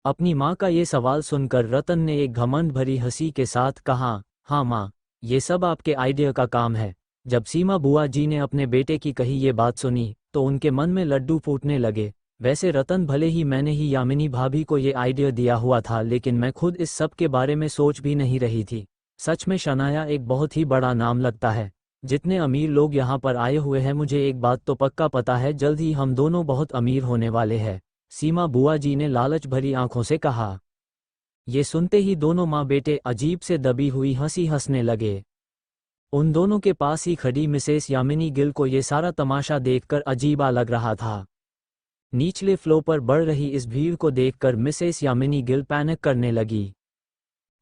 अपनी माँ का ये सवाल सुनकर रतन ने एक घमंड भरी हंसी के साथ कहा, हाँ माँ, ये सब आपके आइडिया का काम है। जब सीमा बुआ जी ने अपने बेटे की कही ये बात सुनी तो उनके मन में लड्डू फूटने लगे। वैसे रतन, भले ही मैंने ही यामिनी भाभी को ये आइडिया दिया हुआ था, लेकिन मैं खुद इस सब के बारे में सोच भी नहीं रही थी। सच में शनाया एक बहुत ही बड़ा नाम लगता है। जितने अमीर लोग यहाँ पर आए हुए हैं, मुझे एक बात तो पक्का पता है, जल्द ही हम दोनों बहुत अमीर होने वाले हैं। सीमा बुआ जी ने लालच भरी आंखों से कहा। ये सुनते ही दोनों माँ बेटे अजीब से दबी हुई हंसी हंसने लगे। उन दोनों के पास ही खड़ी मिसेस यामिनी गिल को ये सारा तमाशा देखकर अजीबा लग रहा था। निचले फ्लो पर बढ़ रही इस भीड़ को देखकर मिसेस यामिनी गिल पैनिक करने लगी।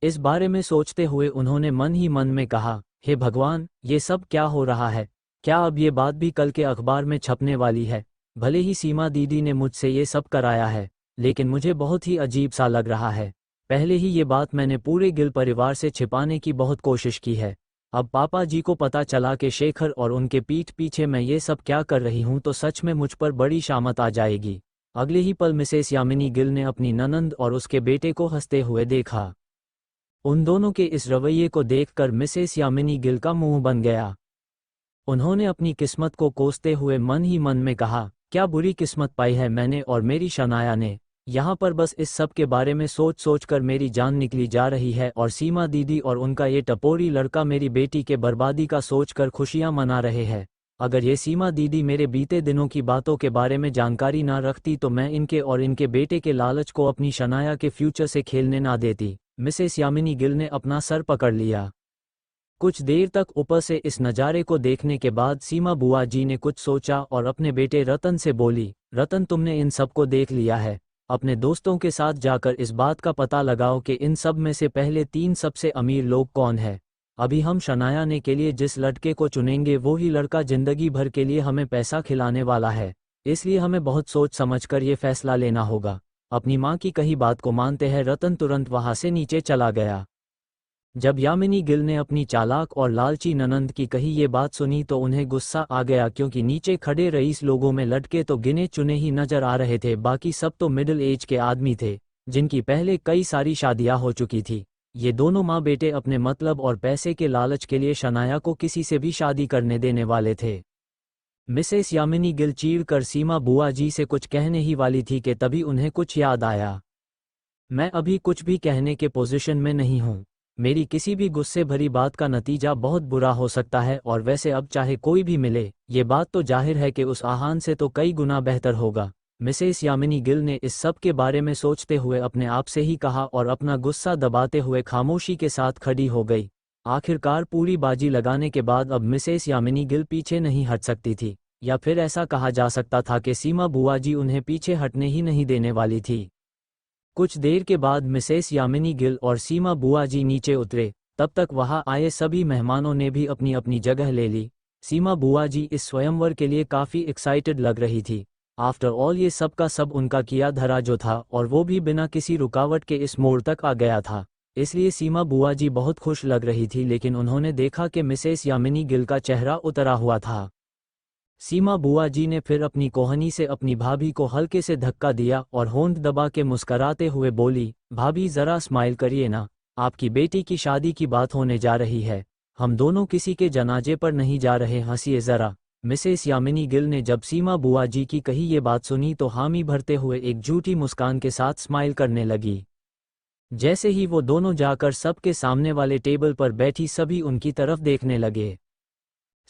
इस बारे में सोचते हुए उन्होंने मन ही मन में कहा, हे भगवान, ये सब क्या हो रहा है? क्या अब ये बात भी कल के अखबार में छपने वाली है? भले ही सीमा दीदी ने मुझसे ये सब कराया है, लेकिन मुझे बहुत ही अजीब सा लग रहा है। पहले ही ये बात मैंने पूरे गिल परिवार से छिपाने की बहुत कोशिश की है। अब पापा जी को पता चला कि शेखर और उनके पीठ पीछे मैं ये सब क्या कर रही हूँ तो सच में मुझ पर बड़ी शामत आ जाएगी। अगले ही पल मिसेस यामिनी गिल ने अपनी ननंद और उसके बेटे को हंसते हुए देखा। उन दोनों के इस रवैये को देखकर मिसेस यामिनी गिल का मुंह बन गया। उन्होंने अपनी किस्मत को कोसते हुए मन ही मन में कहा, क्या बुरी किस्मत पाई है मैंने और मेरी शनाया ने। यहाँ पर बस इस सब के बारे में सोच सोच कर मेरी जान निकली जा रही है, और सीमा दीदी और उनका ये टपोरी लड़का मेरी बेटी के बर्बादी का सोचकर खुशियाँ मना रहे हैं। अगर ये सीमा दीदी मेरे बीते दिनों की बातों के बारे में जानकारी ना रखती तो मैं इनके और इनके बेटे के लालच को अपनी शनाया के फ्यूचर से खेलने ना देती। मिसेस यामिनी गिल ने अपना सर पकड़ लिया। कुछ देर तक ऊपर से इस नज़ारे को देखने के बाद सीमा बुआ जी ने कुछ सोचा और अपने बेटे रतन से बोली, रतन तुमने इन सब को देख लिया है, अपने दोस्तों के साथ जाकर इस बात का पता लगाओ कि इन सब में से पहले 3 सबसे अमीर लोग कौन है। अभी हम शनाया ने के लिए जिस लड़के को चुनेंगे वो ही लड़का जिंदगी भर के लिए हमें पैसा खिलाने वाला है, इसलिए हमें बहुत सोच समझकर ये फैसला लेना होगा। अपनी माँ की कही बात को मानते हैं रतन तुरंत वहां से नीचे चला गया। जब यामिनी गिल ने अपनी चालाक और लालची ननंद की कही ये बात सुनी तो उन्हें गुस्सा आ गया, क्योंकि नीचे खड़े रईस लोगों में लड़के तो गिने चुने ही नजर आ रहे थे, बाकी सब तो मिडिल एज के आदमी थे जिनकी पहले कई सारी शादियां हो चुकी थी। ये दोनों माँ बेटे अपने मतलब और पैसे के लालच के लिए शनाया को किसी से भी शादी करने देने वाले थे। मिसेस यामिनी गिल चीड़ कर सीमा बुआ जी से कुछ कहने ही वाली थी कि तभी उन्हें कुछ याद आया। मैं अभी कुछ भी कहने के पोजीशन में नहीं हूँ। मेरी किसी भी गुस्से भरी बात का नतीजा बहुत बुरा हो सकता है, और वैसे अब चाहे कोई भी मिले, ये बात तो जाहिर है कि उस आहान से तो कई गुना बेहतर होगा। मिसेस यामिनी गिल ने इस सब के बारे में सोचते हुए अपने आप से ही कहा और अपना गुस्सा दबाते हुए खामोशी के साथ खड़ी हो गई। आखिरकार पूरी बाजी लगाने के बाद अब मिसेस यामिनी गिल पीछे नहीं हट सकती थी, या फिर ऐसा कहा जा सकता था कि सीमा बुआ जी उन्हें पीछे हटने ही नहीं देने वाली थी। कुछ देर के बाद मिसेस यामिनी गिल और सीमा बुआ जी नीचे उतरे। तब तक वहां आए सभी मेहमानों ने भी अपनी अपनी जगह ले ली। सीमा बुआ जी इस स्वयंवर के लिए काफ़ी एक्साइटेड लग रही थी। आफ्टर ऑल ये सब का सब उनका किया धरा जो था, और वो भी बिना किसी रुकावट के इस मोड़ तक आ गया था। इसलिए सीमा बुआ जी बहुत खुश लग रही थी, लेकिन उन्होंने देखा कि मिसेस यामिनी गिल का चेहरा उतरा हुआ था। सीमा बुआ जी ने फिर अपनी कोहनी से अपनी भाभी को हल्के से धक्का दिया और होंठ दबा के मुस्कराते हुए बोली, भाभी जरा स्माइल करिए ना, आपकी बेटी की शादी की बात होने जा रही है, हम दोनों किसी के जनाजे पर नहीं जा रहे, हंसिए जरा। मिसेस यामिनी गिल ने जब सीमा बुआ जी की कही ये बात सुनी तो हामी भरते हुए एक झूठी मुस्कान के साथ स्माइल करने लगी। जैसे ही वो दोनों जाकर सबके सामने वाले टेबल पर बैठी सभी उनकी तरफ देखने लगे।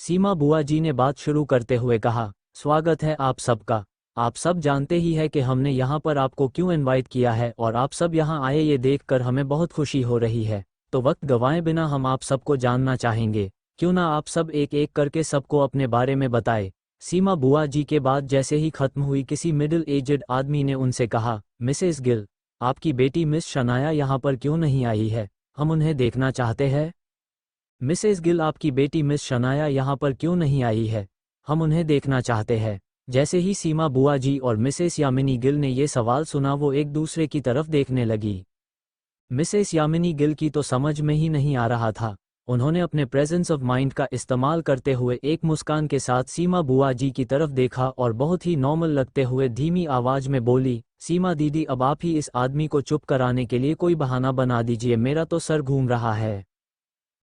सीमा बुआ जी ने बात शुरू करते हुए कहा, स्वागत है आप सबका। आप सब जानते ही है कि हमने यहाँ पर आपको क्यों इनवाइट किया है, और आप सब यहाँ आए ये देखकर हमें बहुत खुशी हो रही है। तो वक्त गंवाए बिना हम आप सबको जानना चाहेंगे, क्यों ना आप सब एक एक करके सबको अपने बारे में बताए। सीमा बुआ जी के बाद जैसे ही खत्म हुई, किसी मिडिल एजेड आदमी ने उनसे कहा, मिसेस गिल, आपकी बेटी मिस शनाया यहाँ पर क्यों नहीं आई है, हम उन्हें देखना चाहते हैं। मिसेस गिल, आपकी बेटी मिस शनाया यहाँ पर क्यों नहीं आई है, हम उन्हें देखना चाहते हैं। जैसे ही सीमा बुआ जी और मिसेस यामिनी गिल ने ये सवाल सुना, वो एक दूसरे की तरफ देखने लगी। मिसेस यामिनी गिल की तो समझ में ही नहीं आ रहा था। उन्होंने अपने प्रेजेंस ऑफ माइंड का इस्तेमाल करते हुए एक मुस्कान के साथ सीमा बुआ जी की तरफ देखा और बहुत ही नॉर्मल लगते हुए धीमी आवाज में बोली, सीमा दीदी, अब आप ही इस आदमी को चुप कराने के लिए कोई बहाना बना दीजिए, मेरा तो सर घूम रहा है,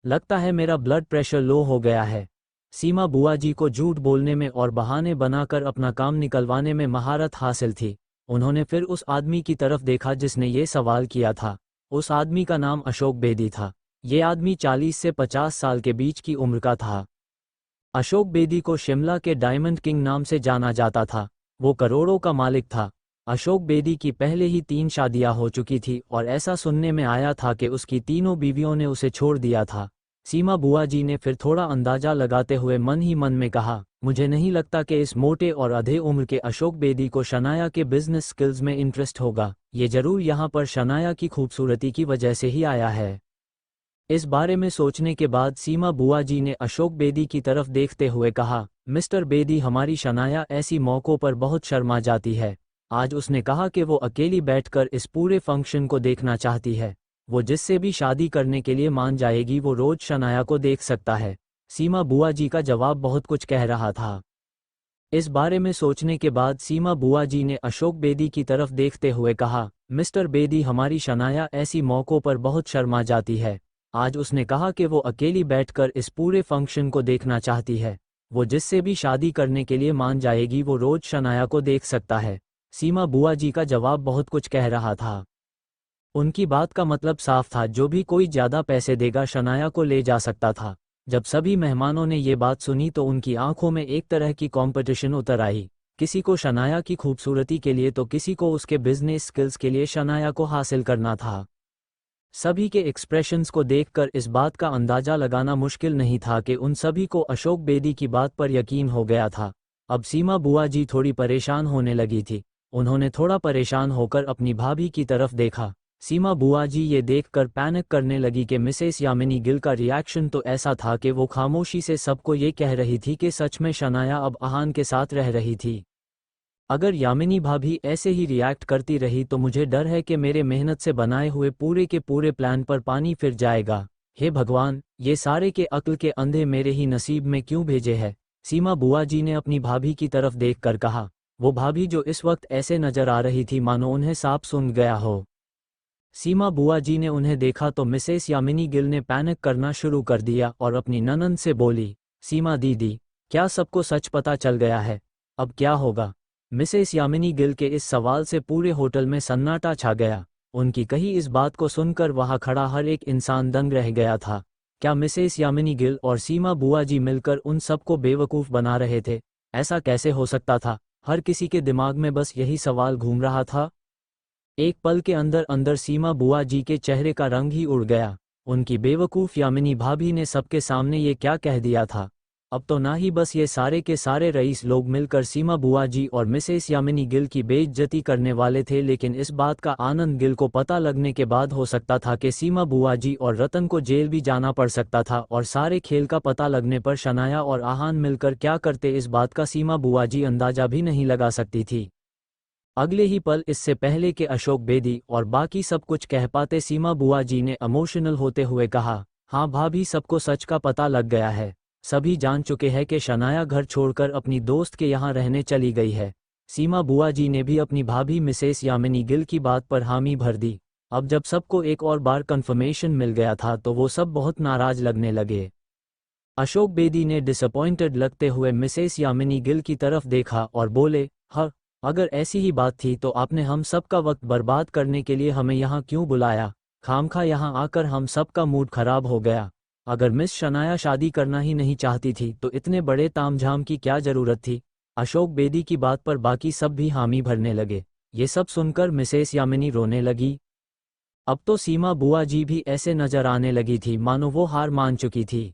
लगता है मेरा ब्लड प्रेशर लो हो गया है। सीमा बुआ जी को झूठ बोलने में और बहाने बनाकर अपना काम निकलवाने में महारत हासिल थी। उन्होंने फिर उस आदमी की तरफ देखा जिसने ये सवाल किया था। उस आदमी का नाम अशोक बेदी था। ये आदमी 40 से 50 साल के बीच की उम्र का था। अशोक बेदी को शिमला के डायमंड किंग नाम से जाना जाता था। वो करोड़ों का मालिक था। अशोक बेदी की पहले ही 3 शादियां हो चुकी थी और ऐसा सुनने में आया था कि उसकी तीनों बीवियों ने उसे छोड़ दिया था। सीमा बुआ जी ने फिर थोड़ा अंदाजा लगाते हुए मन ही मन में कहा, मुझे नहीं लगता कि इस मोटे और अधे उम्र के अशोक बेदी को शनाया के बिजनेस स्किल्स में इंटरेस्ट होगा। ये जरूर यहाँ पर शनाया की खूबसूरती की वजह से ही आया है। इस बारे में सोचने के बाद सीमा बुआ जी ने अशोक बेदी की तरफ देखते हुए कहा, मिस्टर बेदी, हमारी शनाया ऐसी मौक़ों पर बहुत शर्मा जाती है। आज उसने कहा कि वो अकेली बैठकर इस पूरे फंक्शन को देखना चाहती है। वो जिससे भी शादी करने के लिए मान जाएगी वो रोज शनाया को देख सकता है। सीमा बुआ जी का जवाब बहुत कुछ कह रहा था। इस बारे में सोचने के बाद सीमा बुआ जी ने अशोक बेदी की तरफ देखते हुए कहा, मिस्टर बेदी, हमारी शनाया ऐसी मौक़ों पर बहुत शर्मा जाती है। आज उसने कहा कि वो अकेली बैठकर इस पूरे फंक्शन को देखना चाहती है। वो जिससे भी शादी करने के लिए मान जाएगी वो रोज शनाया को देख सकता है। सीमा बुआ जी का जवाब बहुत कुछ कह रहा था। उनकी बात का मतलब साफ था, जो भी कोई ज़्यादा पैसे देगा शनाया को ले जा सकता था। जब सभी मेहमानों ने ये बात सुनी तो उनकी आंखों में एक तरह की कंपटीशन उतर आई। किसी को शनाया की खूबसूरती के लिए तो किसी को उसके बिजनेस स्किल्स के लिए शनाया को हासिल करना था। सभी के एक्सप्रेशंस को देखकर इस बात का अंदाजा लगाना मुश्किल नहीं था कि उन सभी को अशोक बेदी की बात पर यकीन हो गया था। अब सीमा बुआ जी थोड़ी परेशान होने लगी थी। उन्होंने थोड़ा परेशान होकर अपनी भाभी की तरफ देखा। सीमा बुआ जी ये देखकर पैनिक करने लगी कि मिसेस यामिनी गिल का रिएक्शन तो ऐसा था कि वो खामोशी से सबको ये कह रही थी कि सच में शनाया अब आहान के साथ रह रही थी। अगर यामिनी भाभी ऐसे ही रिएक्ट करती रही तो मुझे डर है कि मेरे मेहनत से बनाए हुए पूरे के पूरे प्लान पर पानी फिर जाएगा। हे भगवान, ये सारे के अक्ल के अंधे मेरे ही नसीब में क्यों भेजे हैं। सीमा बुआ जी ने अपनी भाभी की तरफ देखकर कहा। वो भाभी जो इस वक्त ऐसे नजर आ रही थी मानो उन्हें सांप सूंघ गया हो। सीमा बुआ जी ने उन्हें देखा तो मिसेस यामिनी गिल ने पैनिक करना शुरू कर दिया और अपनी ननंद से बोली, सीमा दीदी, क्या सबको सच पता चल गया है? अब क्या होगा? मिसेस यामिनी गिल के इस सवाल से पूरे होटल में सन्नाटा छा गया। उनकी कही इस बात को सुनकर वहां खड़ा हर एक इंसान दंग रह गया था। क्या मिसेस यामिनी गिल और सीमा बुआ जी मिलकर उन सबको बेवकूफ़ बना रहे थे? ऐसा कैसे हो सकता था? हर किसी के दिमाग में बस यही सवाल घूम रहा था। एक पल के अंदर अंदर सीमा बुआ जी के चेहरे का रंग ही उड़ गया। उनकी बेवकूफ़ यामिनी भाभी ने सबके सामने ये क्या कह दिया था? अब तो ना ही बस ये सारे के सारे रईस लोग मिलकर सीमा बुआ जी और मिसेस यामिनी गिल की बेइज्जती करने वाले थे, लेकिन इस बात का आनंद गिल को पता लगने के बाद हो सकता था कि सीमा बुआ जी और रतन को जेल भी जाना पड़ सकता था, और सारे खेल का पता लगने पर शनाया और आहान मिलकर क्या करते इस बात का सीमा बुआ जी अंदाजा भी नहीं लगा सकती थी। अगले ही पल, इससे पहले कि अशोक बेदी और बाकी सब कुछ कह पाते, सीमा बुआ जी ने इमोशनल होते हुए कहा, हाँ भाभी, सबको सच का पता लग गया है। सभी जान चुके हैं कि शनाया घर छोड़कर अपनी दोस्त के यहाँ रहने चली गई है। सीमा बुआ जी ने भी अपनी भाभी मिसेस यामिनी गिल की बात पर हामी भर दी। अब जब सबको एक और बार कंफर्मेशन मिल गया था तो वो सब बहुत नाराज लगने लगे। अशोक बेदी ने डिसअपॉइंटेड लगते हुए मिसेस यामिनी गिल की तरफ देखा और बोले, हाँ, अगर ऐसी ही बात थी तो आपने हम सब का वक्त बर्बाद करने के लिए हमें यहाँ क्यों बुलाया? खामखा यहाँ आकर हम सब का मूड खराब हो गया। अगर मिस शनाया शादी करना ही नहीं चाहती थी तो इतने बड़े तामझाम की क्या जरूरत थी? अशोक बेदी की बात पर बाकी सब भी हामी भरने लगे। ये सब सुनकर मिसेस यामिनी रोने लगी। अब तो सीमा बुआ जी भी ऐसे नजर आने लगी थी मानो वो हार मान चुकी थी।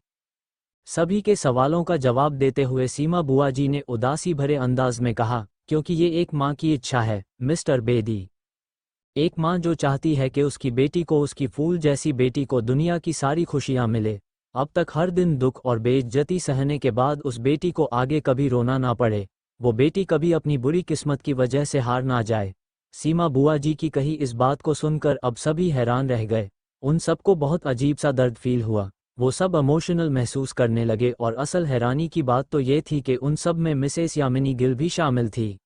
सभी के सवालों का जवाब देते हुए सीमा बुआ जी ने उदासी भरे अंदाज में कहा, क्योंकि ये एक माँ की इच्छा है मिस्टर बेदी। एक माँ जो चाहती है कि उसकी बेटी को, उसकी फूल जैसी बेटी को दुनिया की सारी खुशियाँ मिले। अब तक हर दिन दुख और बेइज्जती सहने के बाद उस बेटी को आगे कभी रोना ना पड़े, वो बेटी कभी अपनी बुरी किस्मत की वजह से हार ना जाए। सीमा बुआ जी की कही इस बात को सुनकर अब सभी हैरान रह गए। उन सबको बहुत अजीब सा दर्द फील हुआ। वो सब इमोशनल महसूस करने लगे, और असल हैरानी की बात तो ये थी कि उन सब में मिसेस यामिनी गिल भी शामिल थी।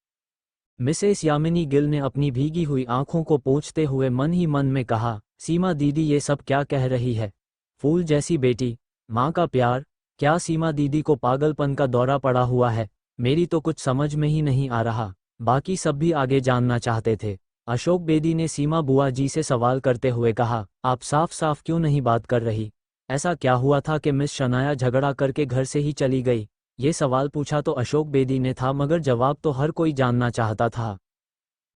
मिसेस यामिनी गिल ने अपनी भीगी हुई आंखों को पोंछते हुए मन ही मन में कहा, सीमा दीदी ये सब क्या कह रही है? फूल जैसी बेटी, माँ का प्यार, क्या सीमा दीदी को पागलपन का दौरा पड़ा हुआ है? मेरी तो कुछ समझ में ही नहीं आ रहा। बाकी सब भी आगे जानना चाहते थे। अशोक बेदी ने सीमा बुआ जी से सवाल करते हुए कहा, आप साफ साफ क्यों नहीं बात कर रही? ऐसा क्या हुआ था कि मिस शनाया झगड़ा करके घर से ही चली गई? ये सवाल पूछा तो अशोक बेदी ने था, मगर जवाब तो हर कोई जानना चाहता था।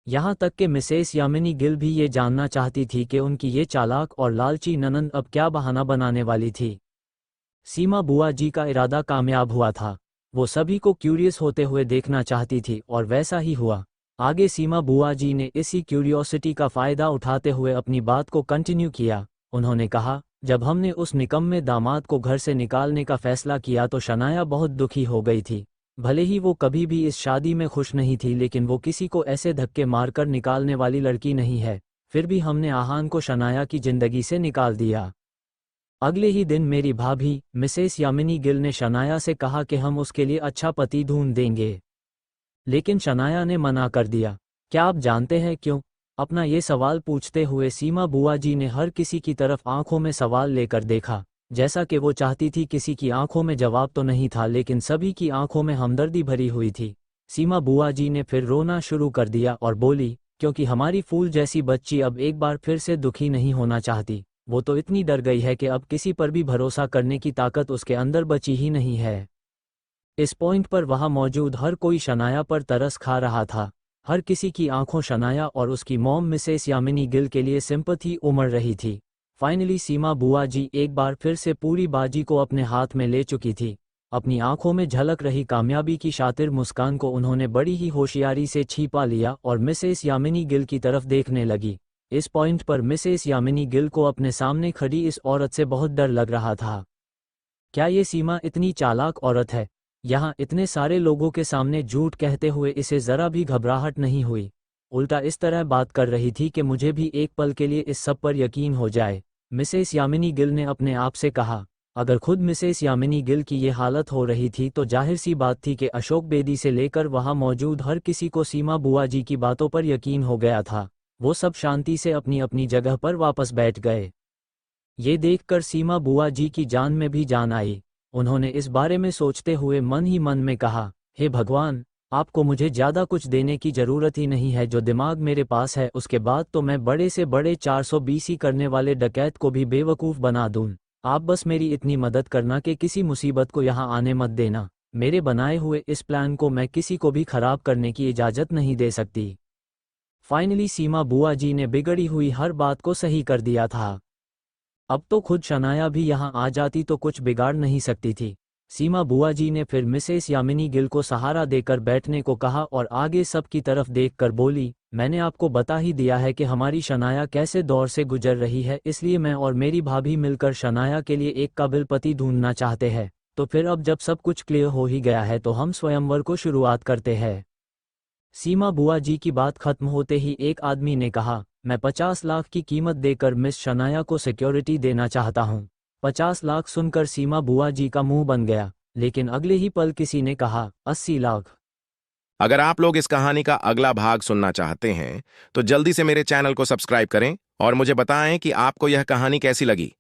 यहाँ तक कि मिसेस यामिनी गिल भी ये जानना चाहती थी कि उनकी ये चालाक और लालची ननंद अब क्या बहाना बनाने वाली थी। सीमा बुआ जी का इरादा कामयाब हुआ था। वो सभी को क्यूरियस होते हुए देखना चाहती थी, और वैसा ही हुआ। आगे सीमा बुआ जी ने इसी क्यूरियोसिटी का फ़ायदा उठाते हुए अपनी बात को कंटिन्यू किया। उन्होंने कहा, जब हमने उस निकम्मे दामाद को घर से निकालने का फैसला किया तो शनाया बहुत दुखी हो गई थी। भले ही वो कभी भी इस शादी में खुश नहीं थी, लेकिन वो किसी को ऐसे धक्के मारकर निकालने वाली लड़की नहीं है। फिर भी हमने आहान को शनाया की जिंदगी से निकाल दिया। अगले ही दिन मेरी भाभी मिसेस यामिनी गिल ने शनाया से कहा कि हम उसके लिए अच्छा पति ढूंढ देंगे, लेकिन शनाया ने मना कर दिया। क्या आप जानते हैं क्यों? अपना ये सवाल पूछते हुए सीमा बुआ जी ने हर किसी की तरफ आंखों में सवाल लेकर देखा, जैसा कि वो चाहती थी। किसी की आंखों में जवाब तो नहीं था, लेकिन सभी की आंखों में हमदर्दी भरी हुई थी। सीमा बुआ जी ने फिर रोना शुरू कर दिया और बोली, क्योंकि हमारी फूल जैसी बच्ची अब एक बार फिर से दुखी नहीं होना चाहती। वो तो इतनी डर गई है कि अब किसी पर भी भरोसा करने की ताकत उसके अंदर बची ही नहीं है। इस पॉइंट पर वहां मौजूद हर कोई शनाया पर तरस खा रहा था। हर किसी की आंखों शनाया और उसकी मॉम मिसेस यामिनी गिल के लिए सिंपैथी उमड़ रही थी। फाइनली सीमा बुआ जी एक बार फिर से पूरी बाजी को अपने हाथ में ले चुकी थी। अपनी आंखों में झलक रही कामयाबी की शातिर मुस्कान को उन्होंने बड़ी ही होशियारी से छिपा लिया और मिसेस यामिनी गिल की तरफ देखने लगी। इस पॉइंट पर मिसेस यामिनी गिल को अपने सामने खड़ी इस औरत से बहुत डर लग रहा था। क्या ये सीमा इतनी चालाक औरत है? यहाँ इतने सारे लोगों के सामने झूठ कहते हुए इसे जरा भी घबराहट नहीं हुई। उल्टा इस तरह बात कर रही थी कि मुझे भी एक पल के लिए इस सब पर यकीन हो जाए। मिसेस यामिनी गिल ने अपने आप से कहा। अगर खुद मिसेस यामिनी गिल की ये हालत हो रही थी तो जाहिर सी बात थी कि अशोक बेदी से लेकर वहाँ मौजूद हर किसी को सीमा बुआ जी की बातों पर यकीन हो गया था। वो सब शांति से अपनी अपनी जगह पर वापस बैठ गए। ये देखकर सीमा बुआ जी की जान में भी जान आई। उन्होंने इस बारे में सोचते हुए मन ही मन में कहा, हे भगवान, आपको मुझे ज़्यादा कुछ देने की ज़रूरत ही नहीं है। जो दिमाग मेरे पास है उसके बाद तो मैं बड़े से बड़े 420 करने वाले डकैत को भी बेवकूफ़ बना दूं। आप बस मेरी इतनी मदद करना कि किसी मुसीबत को यहाँ आने मत देना। मेरे बनाए हुए इस प्लान को मैं किसी को भी ख़राब करने की इजाज़त नहीं दे सकती। फाइनली सीमा बुआ जी ने बिगड़ी हुई हर बात को सही कर दिया था। अब तो खुद शनाया भी यहाँ आ जाती तो कुछ बिगाड़ नहीं सकती थी। सीमा बुआ जी ने फिर मिसेस यामिनी गिल को सहारा देकर बैठने को कहा और आगे सब की तरफ देखकर बोली, मैंने आपको बता ही दिया है कि हमारी शनाया कैसे दौर से गुजर रही है, इसलिए मैं और मेरी भाभी मिलकर शनाया के लिए एक काबिल पति ढूंढना चाहते हैं। तो फिर अब जब सब कुछ क्लियर हो ही गया है तो हम स्वयंवर को शुरुआत करते हैं। सीमा बुआ जी की बात खत्म होते ही एक आदमी ने कहा, मैं 50 लाख की कीमत देकर मिस शनाया को सिक्योरिटी देना चाहता हूँ। 50 लाख सुनकर सीमा बुआ जी का मुंह बन गया, लेकिन अगले ही पल किसी ने कहा, 80 लाख। अगर आप लोग इस कहानी का अगला भाग सुनना चाहते हैं तो जल्दी से मेरे चैनल को सब्सक्राइब करें और मुझे बताएं कि आपको यह कहानी कैसी लगी।